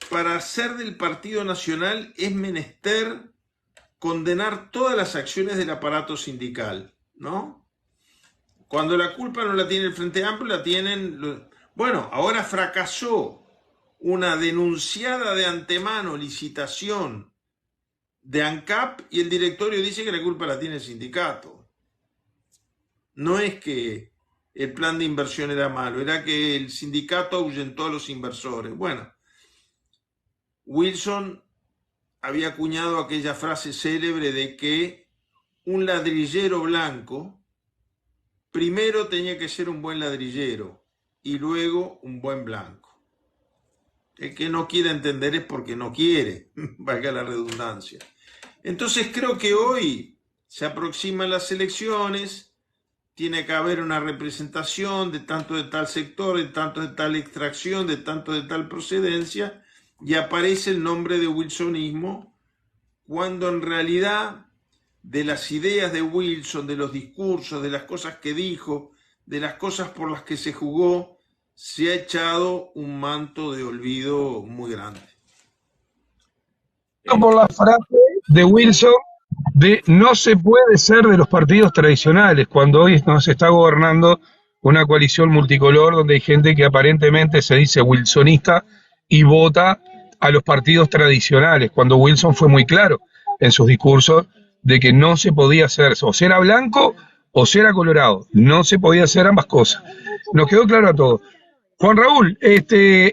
para ser del Partido Nacional es menester condenar todas las acciones del aparato sindical, ¿no? Cuando la culpa no la tiene el Frente Amplio, la tienen... Bueno, ahora fracasó una denunciada de antemano licitación de ANCAP y el directorio dice que la culpa la tiene el sindicato. No es que el plan de inversión era malo, era que el sindicato ahuyentó a los inversores. Bueno, Wilson había acuñado aquella frase célebre de que un ladrillero blanco primero tenía que ser un buen ladrillero y luego un buen blanco. El que no quiere entender es porque no quiere, valga la redundancia. Entonces creo que hoy se aproximan las elecciones, tiene que haber una representación de tanto de tal sector, de tanto de tal extracción, de tanto de tal procedencia, y aparece el nombre de wilsonismo, cuando en realidad de las ideas de Wilson, de los discursos, de las cosas que dijo, de las cosas por las que se jugó, se ha echado un manto de olvido muy grande. Por la frase de Wilson de no se puede ser de los partidos tradicionales, cuando hoy nos está gobernando una coalición multicolor donde hay gente que aparentemente se dice wilsonista y vota a los partidos tradicionales, cuando Wilson fue muy claro en sus discursos de que no se podía hacer, o si era blanco o si era colorado, no se podía hacer ambas cosas. Nos quedó claro a todos. Juan Raúl,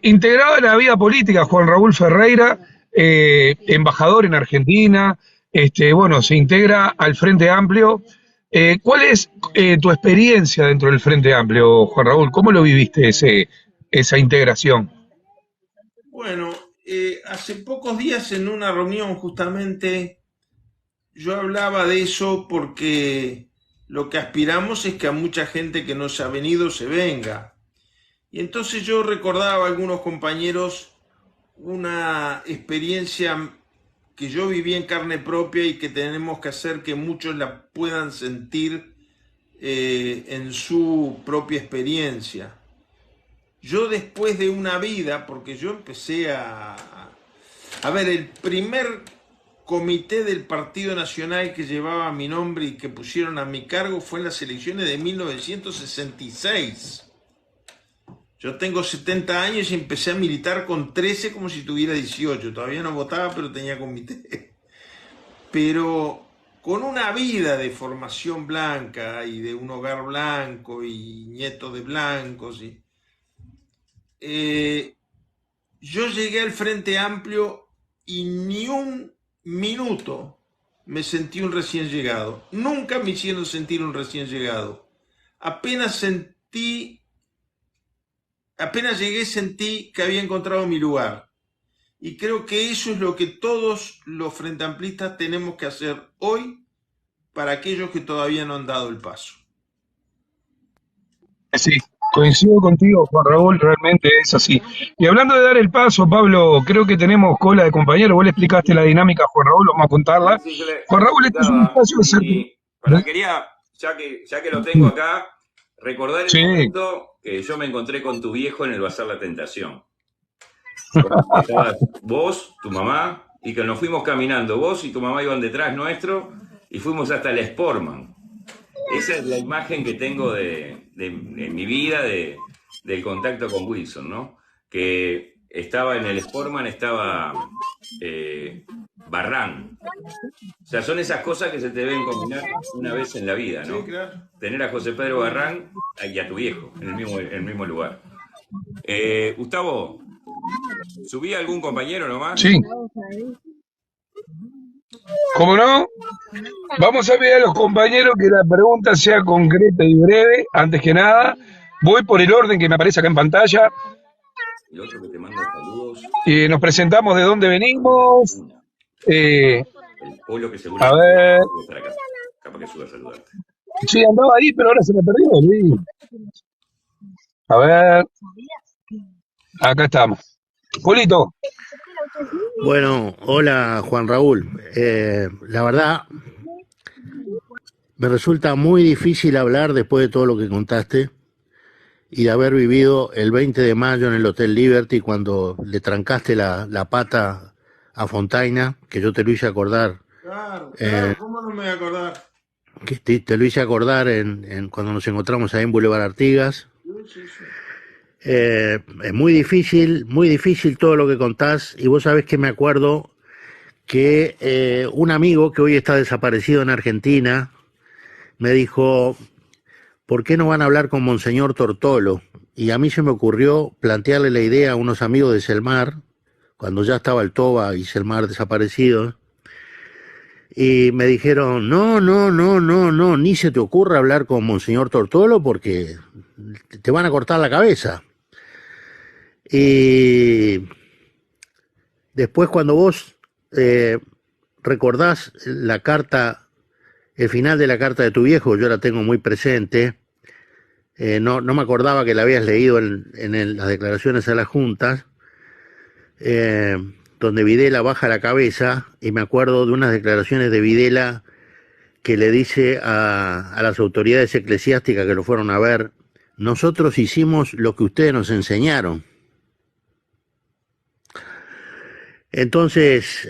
integrado en la vida política, Juan Raúl Ferreira, embajador en Argentina, bueno, se integra al Frente Amplio. ¿Cuál es tu experiencia dentro del Frente Amplio, Juan Raúl? ¿Cómo lo viviste esa integración? Bueno, hace pocos días en una reunión justamente yo hablaba de eso porque lo que aspiramos es que a mucha gente que no se ha venido se venga. Y entonces yo recordaba a algunos compañeros una experiencia que yo viví en carne propia y que tenemos que hacer que muchos la puedan sentir en su propia experiencia. Yo después de una vida, porque yo empecé a ver, el primer comité del Partido Nacional que llevaba mi nombre y que pusieron a mi cargo fue en las elecciones de 1966. Yo tengo 70 años y empecé a militar con 13 como si tuviera 18. Todavía no votaba, pero tenía comité. Pero con una vida de formación blanca y de un hogar blanco y nieto de blancos. Yo llegué al Frente Amplio y ni un minuto me sentí un recién llegado. Nunca me hicieron sentir un recién llegado. Apenas llegué sentí que había encontrado mi lugar. Y creo que eso es lo que todos los frente amplistas tenemos que hacer hoy para aquellos que todavía no han dado el paso. Sí, coincido contigo, Juan Raúl, realmente es así. Y hablando de dar el paso, Pablo, creo que tenemos cola de compañeros. Vos le explicaste la dinámica a Juan Raúl, vamos a contarla. Sí, yo le Juan Raúl, este es un espacio de ser... quería, ya que lo tengo acá, recordar el momento que yo me encontré con tu viejo en el Bazar La Tentación. Estabas vos, tu mamá, y que nos fuimos caminando. Vos y tu mamá iban detrás nuestro y fuimos hasta el Sportman. Esa es la imagen que tengo de mi vida del contacto con Wilson, ¿no? Que estaba en el Sportman, estaba Barrán. O sea, son esas cosas que se te deben combinar una vez en la vida, ¿no? Sí, claro. Tener a José Pedro Barrán y a tu viejo en el mismo lugar. Gustavo, ¿subí a algún compañero nomás? Sí. ¿Cómo no? Vamos a pedir a los compañeros que la pregunta sea concreta y breve. Antes que nada, voy por el orden que me aparece acá en pantalla. El otro que te manda saludos. Nos presentamos de dónde venimos. El Polo que seguro a ver. Acá. Capaz que suba a saludarte. Sí, andaba ahí, pero ahora se me perdió. Sí. A ver. Acá estamos. Polito. Bueno, hola Juan Raúl. La verdad, me resulta muy difícil hablar después de todo lo que contaste y de haber vivido el 20 de mayo en el Hotel Liberty cuando le trancaste la pata a Fontaina, que yo te lo hice acordar. Claro, ¿cómo no me voy a acordar? Que te lo hice acordar cuando nos encontramos ahí en Boulevard Artigas. Sí. Es muy difícil todo lo que contás, y vos sabés que me acuerdo que un amigo que hoy está desaparecido en Argentina me dijo, ¿por qué no van a hablar con Monseñor Tortolo? Y a mí se me ocurrió plantearle la idea a unos amigos de Selmar, cuando ya estaba el Toba y Selmar desaparecidos, y me dijeron, no, ni se te ocurra hablar con Monseñor Tortolo porque te van a cortar la cabeza. Y después cuando vos recordás la carta, el final de la carta de tu viejo, yo la tengo muy presente, no me acordaba que la habías leído en las declaraciones a las juntas, donde Videla baja la cabeza, y me acuerdo de unas declaraciones de Videla que le dice a las autoridades eclesiásticas que lo fueron a ver, nosotros hicimos lo que ustedes nos enseñaron. Entonces,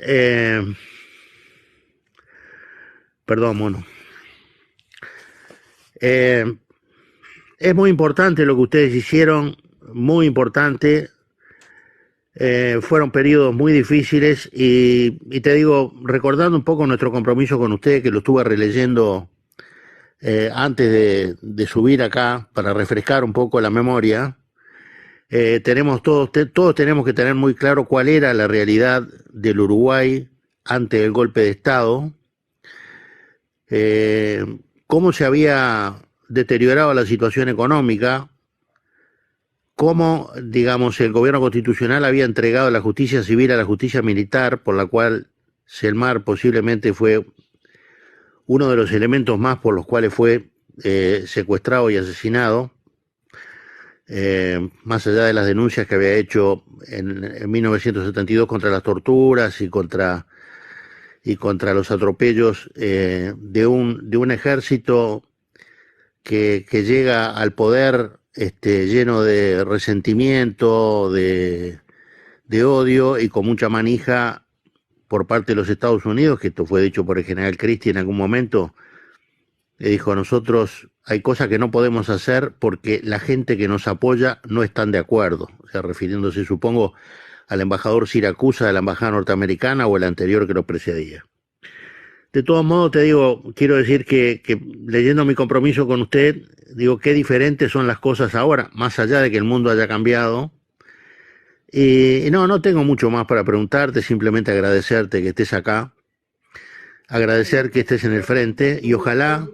perdón, mono. Es muy importante lo que ustedes hicieron, muy importante. Fueron periodos muy difíciles y te digo, recordando un poco nuestro compromiso con ustedes, que lo estuve releyendo antes de subir acá para refrescar un poco la memoria, todos tenemos que tener muy claro cuál era la realidad del Uruguay antes del golpe de Estado, cómo se había deteriorado la situación económica, cómo, digamos, el gobierno constitucional había entregado la justicia civil a la justicia militar, por la cual Selmar posiblemente fue uno de los elementos más por los cuales fue secuestrado y asesinado, más allá de las denuncias que había hecho en 1972 contra las torturas y contra los atropellos de un ejército que llega al poder lleno de resentimiento, de odio y con mucha manija por parte de los Estados Unidos, que esto fue dicho por el general Christie en algún momento, le dijo, nosotros hay cosas que no podemos hacer porque la gente que nos apoya no están de acuerdo, o sea, refiriéndose, supongo, al embajador Siracusa de la embajada norteamericana o el anterior que lo precedía. De todos modos, te digo, quiero decir que leyendo mi compromiso con usted, digo, qué diferentes son las cosas ahora, más allá de que el mundo haya cambiado. Y no tengo mucho más para preguntarte, simplemente agradecerte que estés acá, agradecer que estés en el frente y ojalá...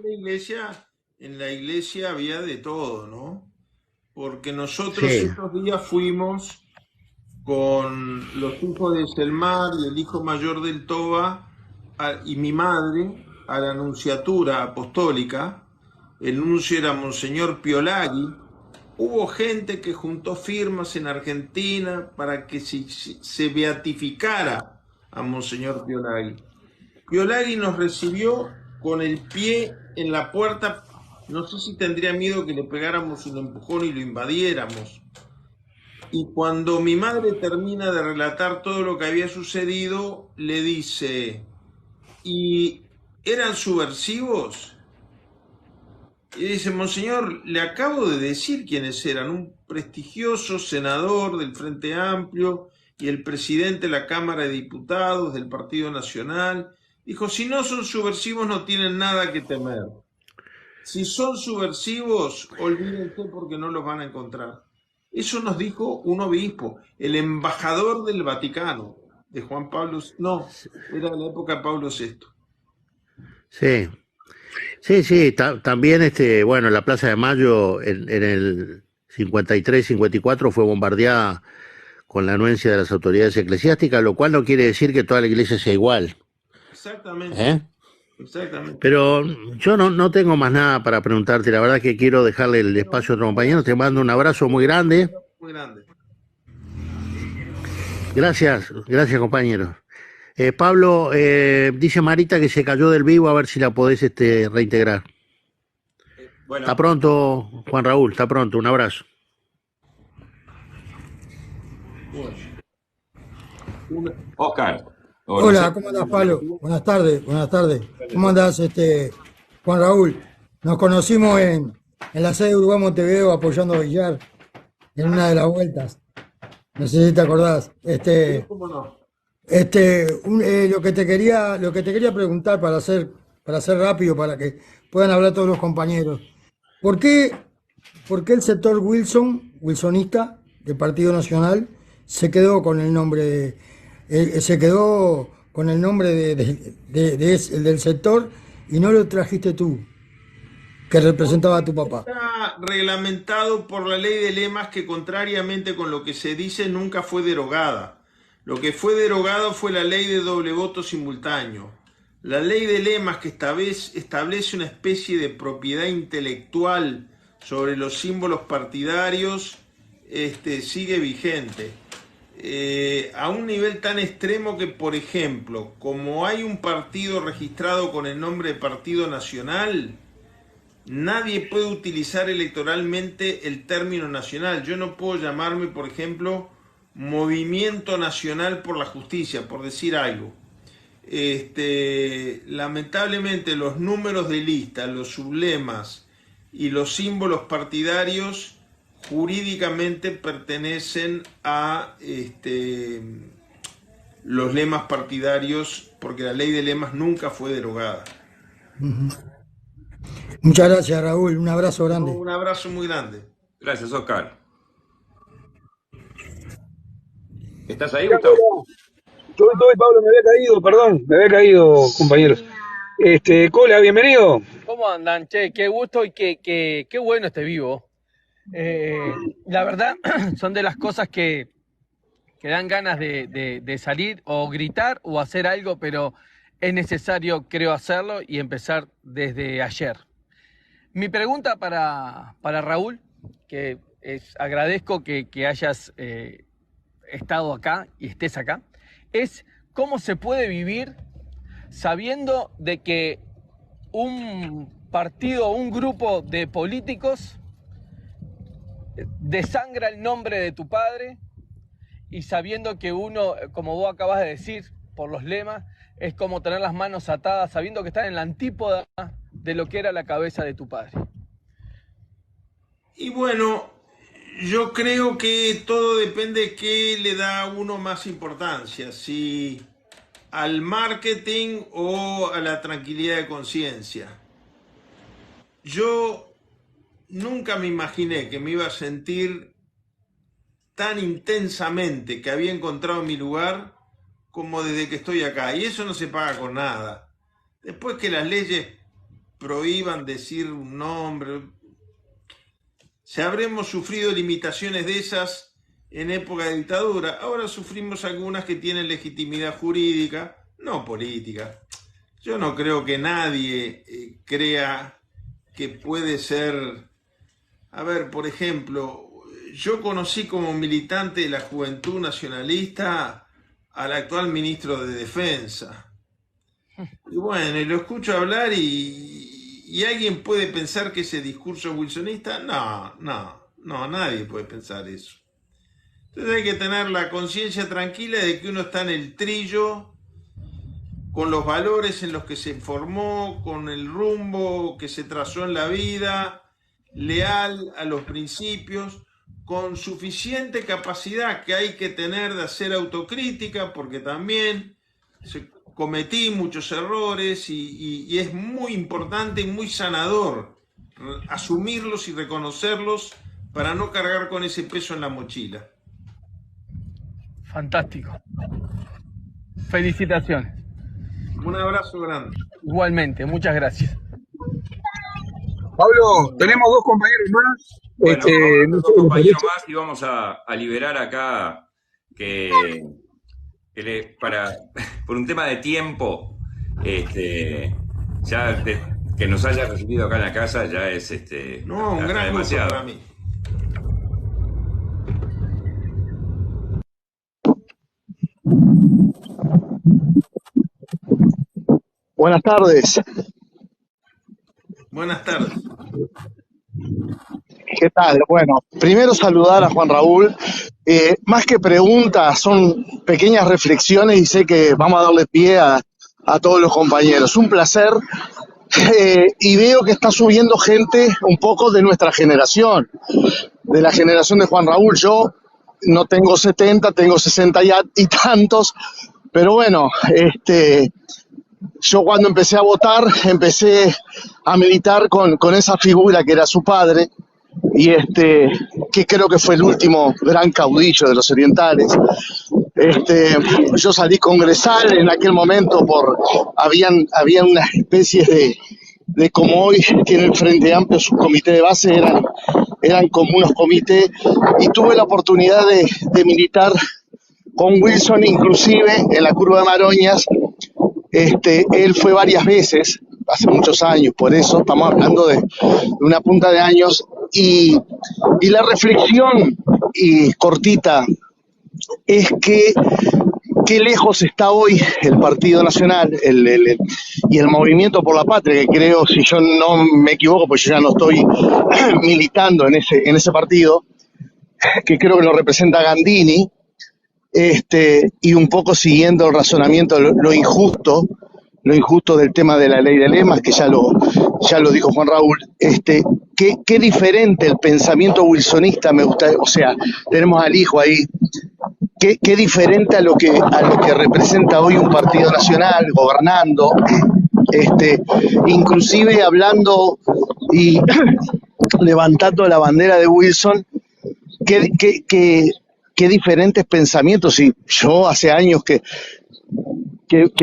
En la iglesia había de todo, ¿no? Porque nosotros Sí. estos días fuimos con los hijos de Selmar y el hijo mayor del Toba y mi madre a la nunciatura apostólica. El nuncio era Monseñor Piolagui. Hubo gente que juntó firmas en Argentina para que se beatificara a Monseñor Piolagui. Piolagui nos recibió con el pie en la puerta. No sé si tendría miedo que le pegáramos un empujón y lo invadiéramos. Y cuando mi madre termina de relatar todo lo que había sucedido, le dice, ¿y eran subversivos? Y dice, Monseñor, le acabo de decir quiénes eran, un prestigioso senador del Frente Amplio y el presidente de la Cámara de Diputados del Partido Nacional. Dijo, si no son subversivos no tienen nada que temer. Si son subversivos, olvídense porque no los van a encontrar. Eso nos dijo un obispo, el embajador del Vaticano, de Juan Pablo, no, era de la época de Pablo VI. Sí, también bueno, la Plaza de Mayo en el 53, 54 fue bombardeada con la anuencia de las autoridades eclesiásticas, lo cual no quiere decir que toda la iglesia sea igual. Exactamente. Exactamente. Pero yo no tengo más nada para preguntarte, la verdad que quiero dejarle el espacio a otro compañero, te mando un abrazo muy grande. Muy grande. Gracias compañero. Pablo, dice Marita que se cayó del vivo, a ver si la podés reintegrar. Bueno, Hasta pronto, Juan Raúl, hasta pronto, un abrazo. Oscar. Hola, ¿cómo andás, Pablo? Buenas tardes. ¿Cómo andás, Juan Raúl? Nos conocimos en la sede de Uruguay Montevideo apoyando a Villar en una de las vueltas. No sé si te acordás. ¿Cómo no? Lo que te quería preguntar para ser rápido, para que puedan hablar todos los compañeros. ¿Por qué, por qué el sector wilsonista del Partido Nacional se quedó con el nombre se quedó con el nombre del sector y no lo trajiste tú, que representaba a tu papá? Está reglamentado por la ley de lemas que, contrariamente con lo que se dice, nunca fue derogada. Lo que fue derogado fue la ley de doble voto simultáneo. La ley de lemas, que establece una especie de propiedad intelectual sobre los símbolos partidarios, sigue vigente. A un nivel tan extremo que, por ejemplo, como hay un partido registrado con el nombre de Partido Nacional, nadie puede utilizar electoralmente el término nacional. Yo no puedo llamarme, por ejemplo, Movimiento Nacional por la Justicia, por decir algo. Lamentablemente los números de lista, los sublemas y los símbolos partidarios jurídicamente pertenecen a los lemas partidarios, porque la ley de lemas nunca fue derogada. Muchas gracias, Raúl. Un abrazo grande. Un abrazo muy grande. Gracias, Oscar. ¿Estás ahí, Gustavo? Yo estoy, Pablo, me había caído, perdón, me había caído, compañeros. Cola, bienvenido. ¿Cómo andan? Che, qué gusto y qué bueno este vivo. La verdad, son de las cosas que dan ganas de salir o gritar o hacer algo, pero es necesario, creo, hacerlo y empezar desde ayer. Mi pregunta para Raúl, que agradezco que hayas estado acá y estés acá, es cómo se puede vivir sabiendo de que un partido, un grupo de políticos desangra el nombre de tu padre y sabiendo que uno, como vos acabas de decir, por los lemas, es como tener las manos atadas, sabiendo que están en la antípoda de lo que era la cabeza de tu padre. Y bueno, yo creo que todo depende de qué le da a uno más importancia, si al marketing o a la tranquilidad de conciencia. Yo nunca me imaginé que me iba a sentir tan intensamente que había encontrado mi lugar como desde que estoy acá. Y eso no se paga con nada. Después que las leyes prohíban decir un nombre, si habremos sufrido limitaciones de esas en época de dictadura, ahora sufrimos algunas que tienen legitimidad jurídica, no política. Yo no creo que nadie crea que puede ser... A ver, por ejemplo, yo conocí como militante de la Juventud Nacionalista al actual ministro de Defensa. Y bueno, y lo escucho hablar y alguien puede pensar que ese discurso es wilsonista. No, nadie puede pensar eso. Entonces hay que tener la conciencia tranquila de que uno está en el trillo, con los valores en los que se formó, con el rumbo que se trazó en la vida, leal a los principios, con suficiente capacidad que hay que tener de hacer autocrítica, porque también cometí muchos errores y es muy importante y muy sanador asumirlos y reconocerlos para no cargar con ese peso en la mochila. Fantástico. Felicitaciones. Un abrazo grande. Igualmente, muchas gracias. Pablo, tenemos dos compañeros más. Bueno, dos compañeros más y vamos a liberar acá por un tema de tiempo, ya que nos haya recibido acá en la casa ya es un gran demasiado para mí. Buenas tardes. Buenas tardes. ¿Qué tal? Bueno, primero saludar a Juan Raúl. Más que preguntas, son pequeñas reflexiones y sé que vamos a darle pie a todos los compañeros. Un placer. Y veo que está subiendo gente un poco de nuestra generación, de la generación de Juan Raúl. Yo no tengo 70, tengo 60 y tantos, Pero bueno, yo cuando empecé a votar, empecé a militar con esa figura que era su padre, y que creo que fue el último gran caudillo de los orientales. Yo salí congresal en aquel momento habían unas especies de como hoy tiene el Frente Amplio, sus comités de base eran como unos comités, y tuve la oportunidad de militar con Wilson, inclusive en la curva de Maroñas. Él fue varias veces, hace muchos años, por eso estamos hablando de una punta de años, y la reflexión y cortita es que qué lejos está hoy el Partido Nacional y el Movimiento por la Patria, que creo, si yo no me equivoco, pues yo ya no estoy militando en ese partido, que creo que lo representa Gandini, y un poco siguiendo el razonamiento, lo injusto del tema de la ley de lemas, que ya lo dijo Juan Raúl. Qué diferente el pensamiento wilsonista, me gusta, o sea, tenemos al hijo ahí, qué diferente a lo que representa hoy un partido nacional, gobernando, inclusive hablando y levantando la bandera de Wilson. Qué diferentes pensamientos, y yo hace años que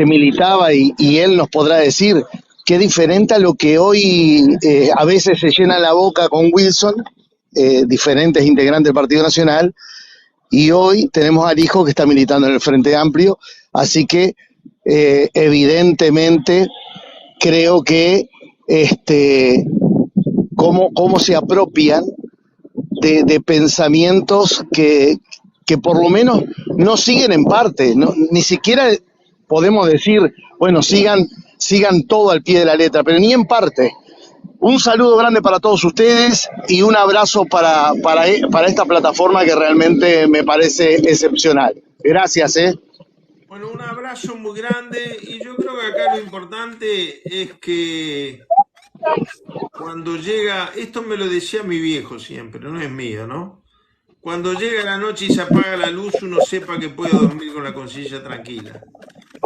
militaba, y él nos podrá decir qué diferente a lo que hoy a veces se llena la boca con Wilson, diferentes integrantes del Partido Nacional, y hoy tenemos al hijo que está militando en el Frente Amplio, así que evidentemente creo que cómo se apropian de pensamientos que por lo menos no siguen en parte, ni siquiera podemos decir, bueno, sigan todo al pie de la letra, pero ni en parte. Un saludo grande para todos ustedes y un abrazo para esta plataforma que realmente me parece excepcional. Gracias, Bueno, un abrazo muy grande, y yo creo que acá lo importante es que cuando llega, esto me lo decía mi viejo siempre, no es mío, ¿no? Cuando llega la noche y se apaga la luz, uno sepa que puede dormir con la conciencia tranquila.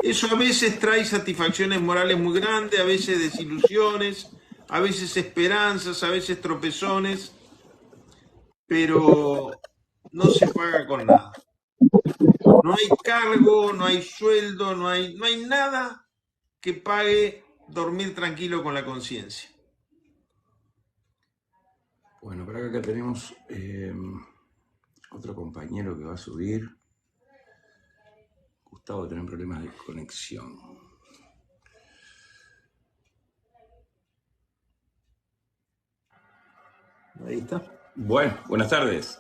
Eso a veces trae satisfacciones morales muy grandes, a veces desilusiones, a veces esperanzas, a veces tropezones, pero no se paga con nada. No hay cargo, no hay sueldo, no hay nada que pague dormir tranquilo con la conciencia. Bueno, por acá tenemos otro compañero que va a subir. Gustavo, tiene problemas de conexión. Ahí está. Bueno, buenas tardes.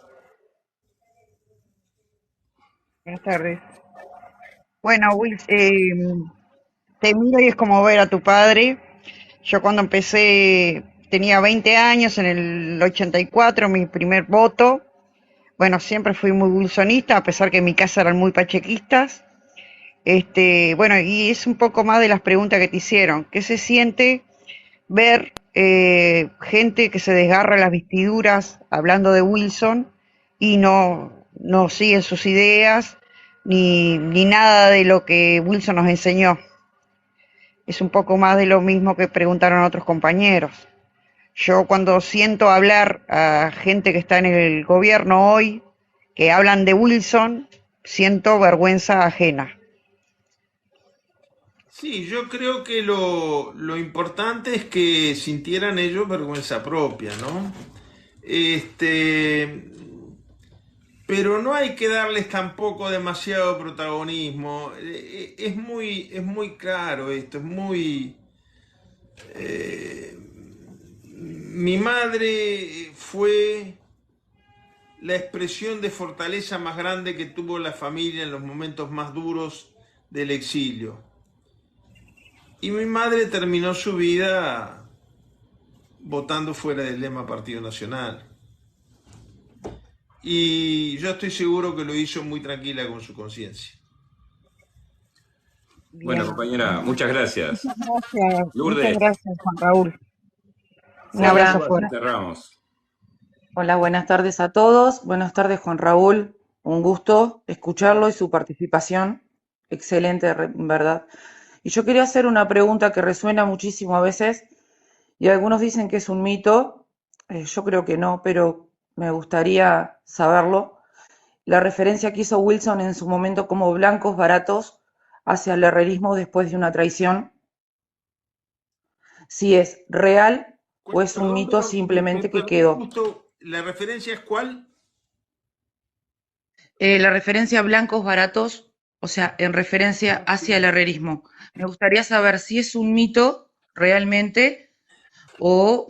Buenas tardes. Bueno, Will, te miro y es como ver a tu padre. Yo cuando empecé tenía 20 años, en el 84, mi primer voto. Bueno, siempre fui muy wilsonista, a pesar que en mi casa eran muy pachequistas. Bueno, y es un poco más de las preguntas que te hicieron. ¿Qué se siente ver gente que se desgarra las vestiduras hablando de Wilson y no sigue sus ideas ni nada de lo que Wilson nos enseñó? Es un poco más de lo mismo que preguntaron otros compañeros. Yo cuando siento hablar a gente que está en el gobierno hoy, que hablan de Wilson, siento vergüenza ajena. Sí, yo creo que lo importante es que sintieran ellos vergüenza propia, ¿no? Pero no hay que darles tampoco demasiado protagonismo. Es muy claro esto, es muy... mi madre fue la expresión de fortaleza más grande que tuvo la familia en los momentos más duros del exilio. Y mi madre terminó su vida votando fuera del lema Partido Nacional. Y yo estoy seguro que lo hizo muy tranquila con su conciencia. Bueno, compañera, muchas gracias. Muchas Lourdes, gracias, Juan Raúl. Un Hola, abrazo fuerte. cerramos. hola, buenas tardes a todos. Buenas tardes, Juan Raúl. Un gusto escucharlo y su participación. excelente, ¿verdad? Y yo quería hacer una pregunta que resuena muchísimo a veces, y algunos dicen que es un mito, yo creo que no, pero me gustaría saberlo. La referencia que hizo Wilson en su momento como blancos baratos hacia el herrerismo después de una traición, si es real o es un mito Perdón, me simplemente que perdí quedó. justo. ¿La referencia es cuál? La referencia a blancos baratos, o sea, en referencia hacia el herrerismo. Me gustaría saber si es un mito realmente o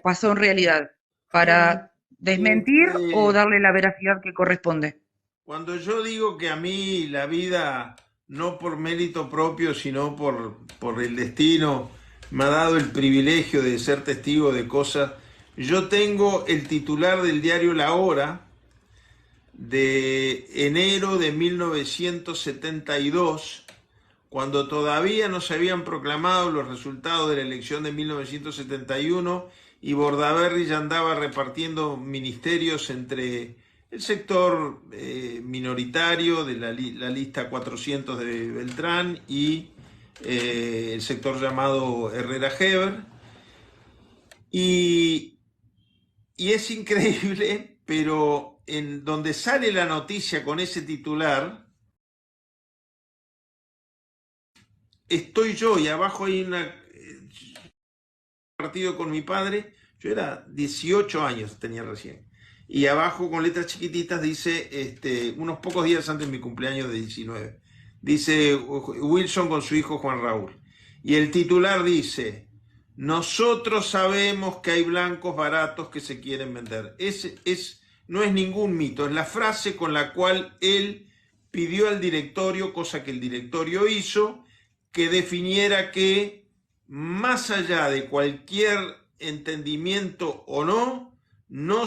pasó en realidad, Bueno, para desmentir o este, darle la veracidad que corresponde. cuando yo digo que a mí la vida, no por mérito propio, sino por el destino, me ha dado el privilegio de ser testigo de cosas, yo tengo el titular del diario La Hora de enero de 1972, cuando todavía no se habían proclamado los resultados de la elección de 1971 y Bordaberry ya andaba repartiendo ministerios entre el sector minoritario de la lista 400 de Beltrán y el sector llamado Herrera Heber. Y es increíble, pero en donde sale la noticia con ese titular, estoy yo y abajo hay una partido con mi padre. Yo era 18 años, tenía recién. Y abajo con letras chiquititas dice, unos pocos días antes de mi cumpleaños de 19, dice Wilson con su hijo Juan Raúl. Y el titular dice: nosotros sabemos que hay blancos baratos que se quieren vender. No es ningún mito, es la frase con la cual él pidió al directorio, cosa que el directorio hizo, que definiera que más allá de cualquier entendimiento o no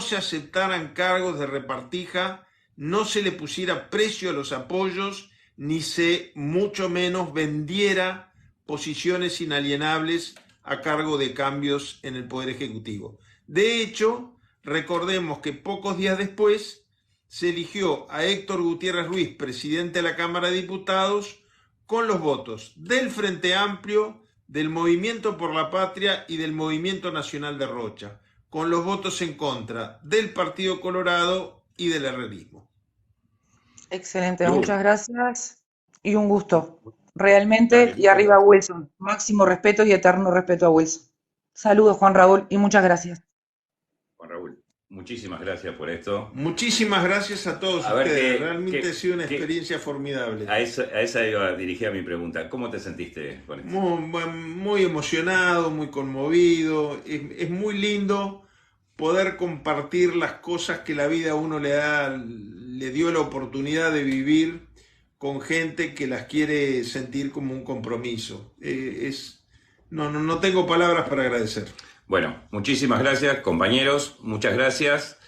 se aceptaran cargos de repartija, no se le pusiera precio a los apoyos, ni se mucho menos vendiera posiciones inalienables a cargo de cambios en el Poder Ejecutivo. De hecho, recordemos que pocos días después se eligió a Héctor Gutiérrez Ruiz, presidente de la Cámara de Diputados, con los votos del Frente Amplio, del Movimiento por la Patria y del Movimiento Nacional de Rocha, con los votos en contra del Partido Colorado y del herrerismo. Excelente, Lu, muchas gracias y un gusto. Realmente, dale, y arriba Wilson. Máximo respeto y eterno respeto a Wilson. Saludos, Juan Raúl, y muchas gracias. Juan Raúl, muchísimas gracias por esto. Muchísimas gracias a todos A ver, ustedes. Realmente ha sido una experiencia formidable. A esa iba dirigida mi pregunta. ¿Cómo te sentiste con esto? Muy emocionado, muy conmovido. Es muy lindo poder compartir las cosas que la vida a uno le dio la oportunidad de vivir con gente que las quiere sentir como un compromiso. No tengo palabras para agradecer. Bueno, muchísimas gracias, compañeros. Muchas gracias.